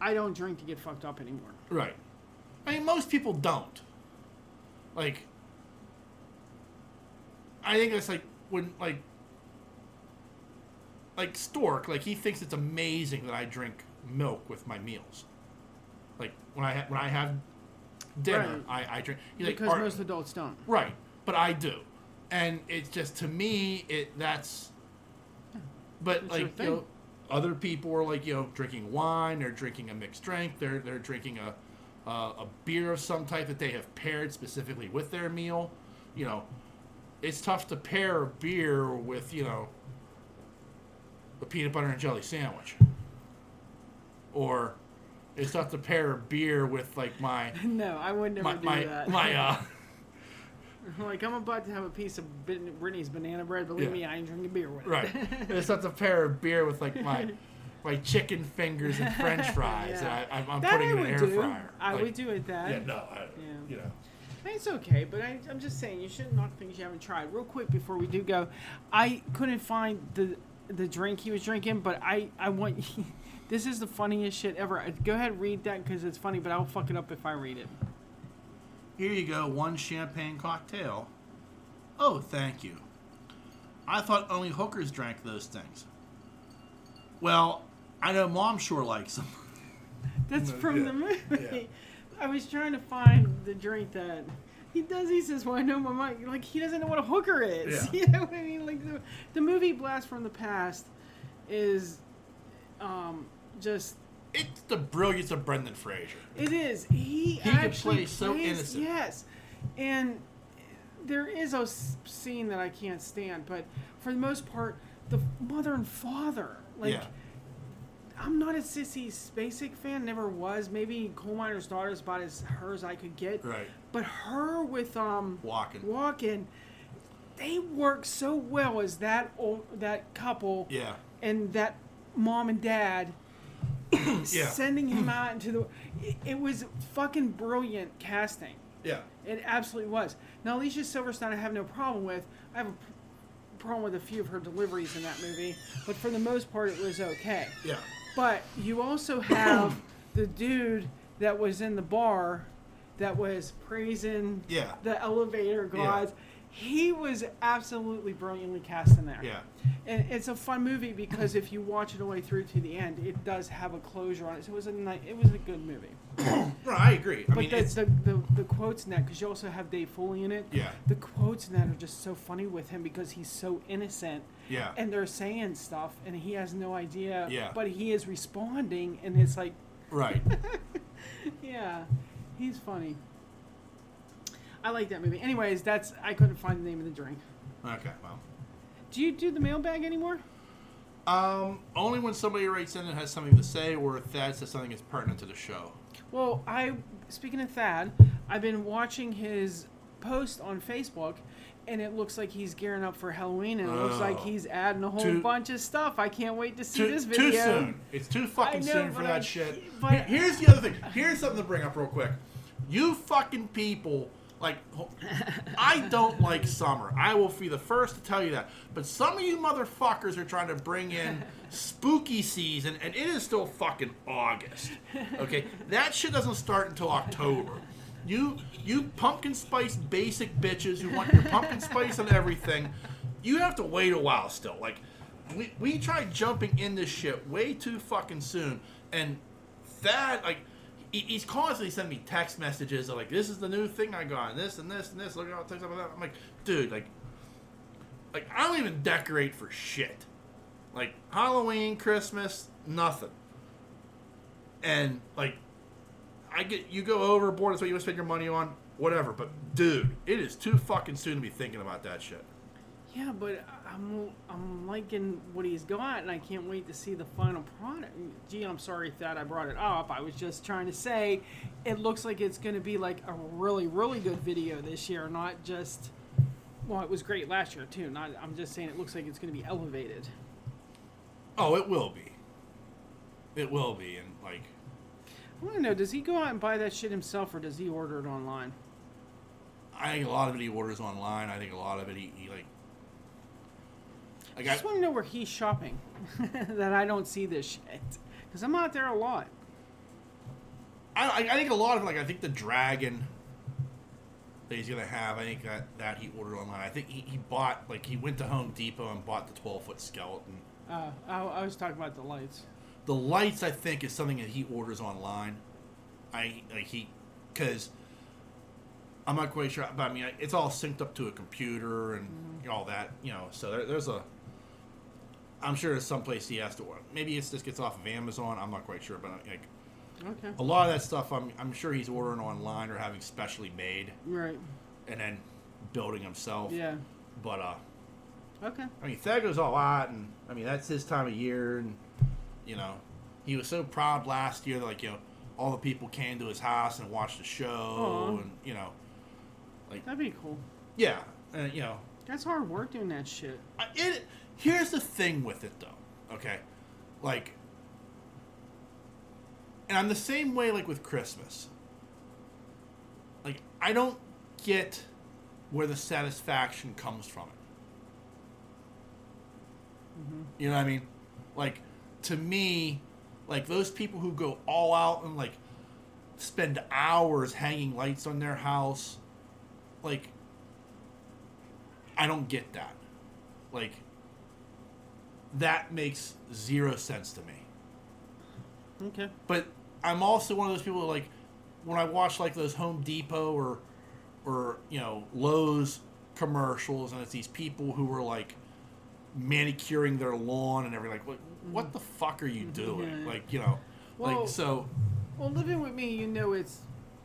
I don't drink to get fucked up anymore. Right. I mean, most people don't. Like, I think it's like when like Stork, like he thinks it's amazing that I drink milk with my meals. Like when I have dinner, right. I drink. Because like, most adults don't. Right, but I do, and it's just to me that's. But it's like you know, other people are like drinking wine, they're drinking a mixed drink, they're drinking a beer of some type that they have paired specifically with their meal. You know, it's tough to pair a beer with a peanut butter and jelly sandwich, or it's tough to pair a beer with like my. No, I would never do that. Like, I'm about to have a piece of Brittany's banana bread. Believe me, I ain't drinking beer with it. Right. It's not to pair a beer with like my chicken fingers and French fries. Yeah. And I'm putting it in an air fryer. I would do it that. Yeah, no. It's okay, but I'm just saying you shouldn't knock things you haven't tried. Real quick before we do go, I couldn't find the drink he was drinking, but I want. This is the funniest shit ever. Go ahead, read that because it's funny, but I'll fuck it up if I read it. Here you go, one champagne cocktail. Oh, thank you. I thought only hookers drank those things. Well, I know Mom sure likes them. That's from the movie. Yeah. I was trying to find the drink that he does. He says, "Well, I know my mind." Like he doesn't know what a hooker is. Yeah. You know what I mean? Like the movie Blast from the Past is just. It's the brilliance of Brendan Fraser. It is. He can actually play so plays- innocent. Yes, and there is a scene that I can't stand, but for the most part, the mother and father, like. Yeah. I'm not a Sissy Spacek fan, never was. Maybe Coal Miner's Daughter is about as her as I could get. Right. But her with Walken. they work so well as that couple Yeah. and that mom and dad Yeah. sending him out into the. It was fucking brilliant casting. Yeah. It absolutely was. Now Alicia Silverstone, I have no problem with. I have a problem with a few of her deliveries in that movie, but for the most part, it was okay. Yeah. But you also have the dude that was in the bar that was praising Yeah. the elevator gods. Yeah. He was absolutely brilliantly cast in there. Yeah. And it's a fun movie because if you watch it all the way through to the end, it does have a closure on it. So it was a good movie. Right, I agree. I But mean, it's, the quotes in that, because you also have Dave Foley in it. Yeah. The quotes in that are just so funny with him because he's so innocent. Yeah. And they're saying stuff, and he has no idea. Yeah. But he is responding, and it's like, right. yeah, he's funny. I like that movie. Anyways, I couldn't find the name of the drink. Okay, well. Do you do the mailbag anymore? Only when somebody writes in and has something to say, or if Thad says something that's pertinent to the show. Well, speaking of Thad, I've been watching his post on Facebook, and it looks like he's gearing up for Halloween, and it looks like he's adding a whole bunch of stuff. I can't wait to see this video. Too soon. It's too fucking I know, soon for but that shit. but- Here's the other thing. Here's something to bring up real quick. You fucking people, like, I don't like summer. I will be the first to tell you that. But some of you motherfuckers are trying to bring in spooky season, and it is still fucking August. Okay? That shit doesn't start until October. You pumpkin spice basic bitches who want your pumpkin spice and everything, you have to wait a while still. Like, we tried jumping in this shit way too fucking soon, and that, like, he's constantly sending me text messages of, like, this is the new thing I got, and this and this and this, look at all the things about that. I'm like, dude, like I don't even decorate for shit. Like, Halloween, Christmas, nothing. And, like, you go overboard, that's what you want to spend your money on, whatever. But, dude, it is too fucking soon to be thinking about that shit. Yeah, but I'm liking what he's got, and I can't wait to see the final product. Gee, I'm sorry that I brought it up. I was just trying to say, it looks like it's going to be like a really, really good video this year, not just. Well, it was great last year too. I'm just saying, it looks like it's going to be elevated. Oh, it will be. It will be, and, like, I want to know, does he go out and buy that shit himself, or does he order it online? I think a lot of it he orders online. I think a lot of it he like. I just want to know where he's shopping, that I don't see this shit, because I'm out there a lot. I think a lot of it, like, I think the dragon that he's gonna have, I think that he ordered online. I think he bought, like, he went to Home Depot and bought the 12-foot skeleton. I was talking about the lights. The lights, I think, is something that he orders online. Because I'm not quite sure, but I mean, it's all synced up to a computer and all that, you know. So there's I'm sure there's someplace he has to order. Maybe it just gets off of Amazon. I'm not quite sure, but like, Okay. a lot of that stuff, I'm sure he's ordering online or having specially made, Right. and then building himself. Yeah. But Okay. I mean, Thad goes all out, and I mean, that's his time of year, and you know, he was so proud last year that, like, you know, all the people came to his house and watched the show. Aw. And you know, like, That'd be cool. yeah, and you know, That's hard work doing that shit. here's the thing with it though, okay, like, and I'm the same way, like, with Christmas. Like, I don't get where the satisfaction comes from it. You know what I mean? Like, to me, like, those people who go all out and, like, spend hours hanging lights on their house, like, I don't get that. Like, that makes zero sense to me. Okay. But I'm also one of those people who, like, when I watch like those Home Depot or Lowe's commercials, and it's these people who are like manicuring their lawn and everything. Like, what the fuck are you doing? Yeah. Like, Well, like so. Well, living with me, it's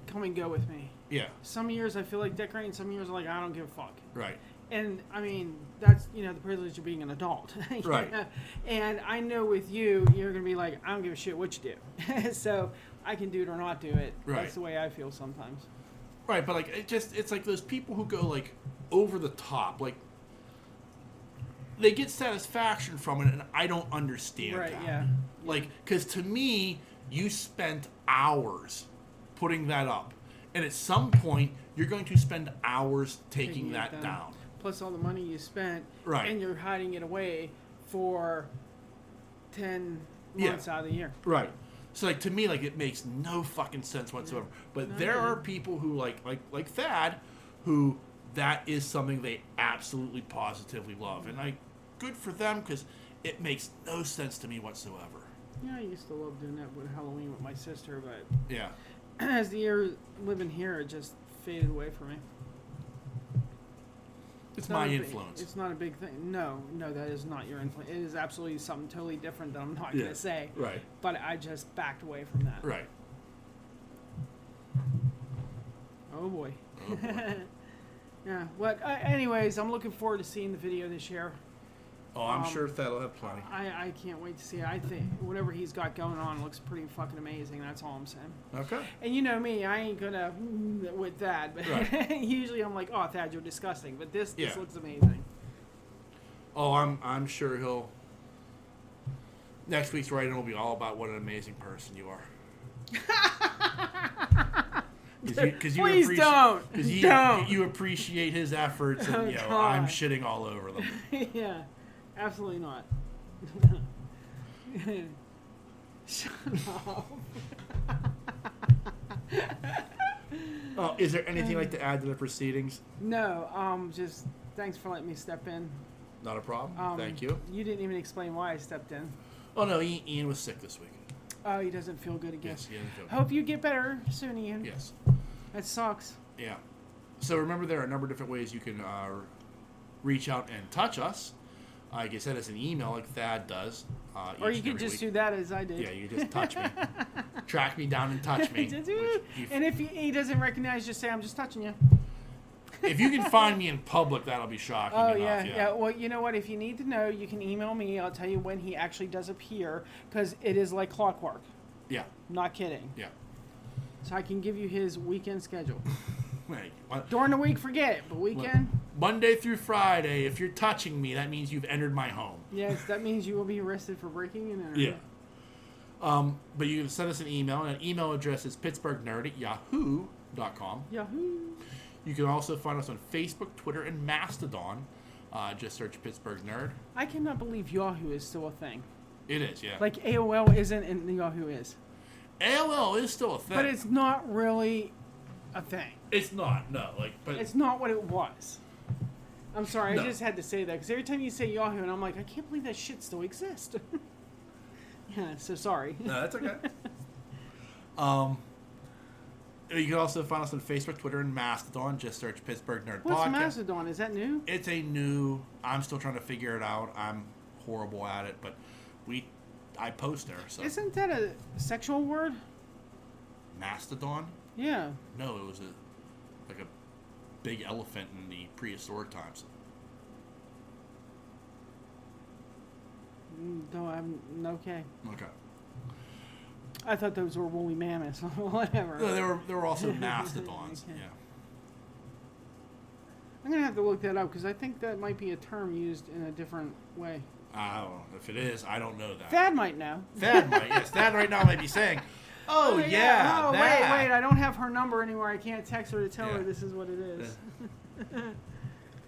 come and go with me. Yeah. Some years I feel like decorating. Some years I'm like, I don't give a fuck. Right. And I mean, that's the privilege of being an adult. Right. And I know with you, you're gonna be like, I don't give a shit what you do. So I can do it or not do it. Right. That's the way I feel sometimes. Right, but like it's like those people who go like over the top, like they get satisfaction from it, and I don't understand Right. that. Yeah. Like, because to me, you spent hours putting that up, and at some point, you're going to spend hours taking Taking it that down. Plus all the money you spent. Right. And you're hiding it away for 10 Yeah. months out of the year. Right. So like to me, like it makes no fucking sense whatsoever. But No, there I are get it. people who like Thad, who that is something they absolutely positively love, and like good for them because it makes no sense to me whatsoever. Yeah, I used to love doing that with Halloween with my sister, but Yeah. as the year living here, it just faded away from me. It's not my a big- influence. It's not a big thing. No, that is not your influence. It is absolutely something totally different that I'm not Yeah. going to say. Right. But I just backed away from that. Right. Oh boy. Oh, boy. Yeah. But anyways, I'm looking forward to seeing the video this year. Oh, I'm sure Thad'll have plenty. I can't wait to see it. I think whatever he's got going on looks pretty fucking amazing. That's all I'm saying. Okay. And you know me, I ain't gonna with that. But Right. usually I'm like, oh, Thad, you're disgusting. But this Yeah. looks amazing. Oh, I'm sure he'll. Next week's writing will be all about what an amazing person you are. Because Please don't. Because Don't. you appreciate his efforts, and Oh, I'm God. shitting all over them. Yeah, absolutely not. Shut up. Oh, is there anything you'd like to add to the proceedings? No, just thanks for letting me step in. Not a problem. Thank you. You didn't even explain why I stepped in. Oh no, Ian was sick this week. Oh, he doesn't feel good again. Yes, Ian. Hope you get better soon, Ian. Yes. That sucks. Yeah. So remember, there are a number of different ways you can reach out and touch us. Like I said, it's an email like Thad does. Or each you and could every just week. do that as I did. Yeah, you can just touch me. Track me down and touch me. Just- which and if he doesn't recognize, just say, I'm just touching you. if you can find me in public, that'll be shocking Oh, enough. yeah. Well, you know what? If you need to know, you can email me. I'll tell you when he actually does appear, because it is like clockwork. Yeah. Not kidding. Yeah. So I can give you his weekend schedule. Hey, During the week, forget it. But weekend, Monday through Friday, if you're touching me, that means you've entered my home. yes, that means you will be arrested for breaking and entering. Yeah. But you can send us an email, and that email address is pittsburghnerd@yahoo.com. Yahoo! You can also find us on Facebook, Twitter, and Mastodon. Just search Pittsburgh Nerd. I cannot believe Yahoo is still a thing. It is, yeah. Like AOL isn't and Yahoo is. AOL is still a thing. But it's not really a thing. It's not, no. But It's not what it was. I'm sorry, No. I just had to say that because every time you say Yahoo, and I'm like, I can't believe that shit still exists. Yeah, so sorry. No, that's okay. You can also find us on Facebook, Twitter, and Mastodon. Just search Pittsburgh Nerd What's Podcast. Mastodon? Is that new? It's a new. I'm still trying to figure it out. I'm horrible at it, but I post there. So Isn't that a sexual word? Mastodon? Yeah. No, it was a big elephant in the prehistoric times. No, I'm okay. Okay. I thought those were woolly mammoths. Whatever. No, there were also mastodons. Okay. Yeah. I'm gonna have to look that up because I think that might be a term used in a different way. I don't know. If it is, I don't know that. Thad might know. Thad might. Yes, Thad right now might be saying, "Oh yeah, Oh that." wait, I don't have her number anymore. I can't text her to tell Yeah. her this is what it is.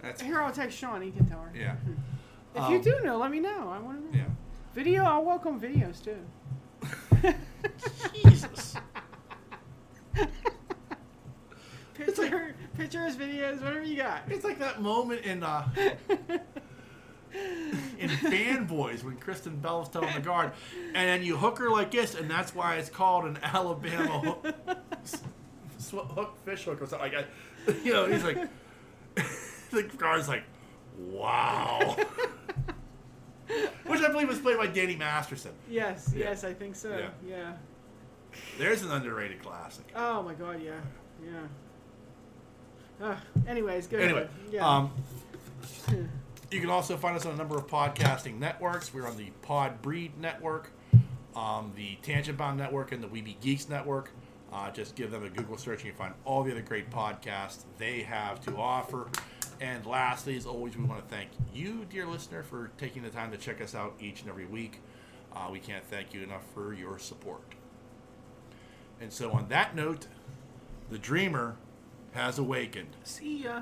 That's Here, I'll text Sean. He can tell her. yeah. If you do know, let me know. I want to know. Yeah. Video, I'll welcome videos too. Jesus. Pictures, videos, whatever you got. It's like that moment in Fanboys when Kristen Bell's telling the guard, and then you hook her like this, and that's why it's called an Alabama hook. fish hook or something. He's like, the guard's like, wow. Which I believe was played by Danny Masterson. Yes, I think so. Yeah. There's an underrated classic. Oh my God, yeah. Anyways, good. Anyway, Yeah. you can also find us on a number of podcasting networks. We're on the Podbreed Network, the Tangent Bound Network, and the Weeby Geeks Network. Just give them a Google search and you can find all the other great podcasts they have to offer. And lastly, as always, we want to thank you, dear listener, for taking the time to check us out each and every week. We can't thank you enough for your support. And so on that note, the dreamer has awakened. See ya.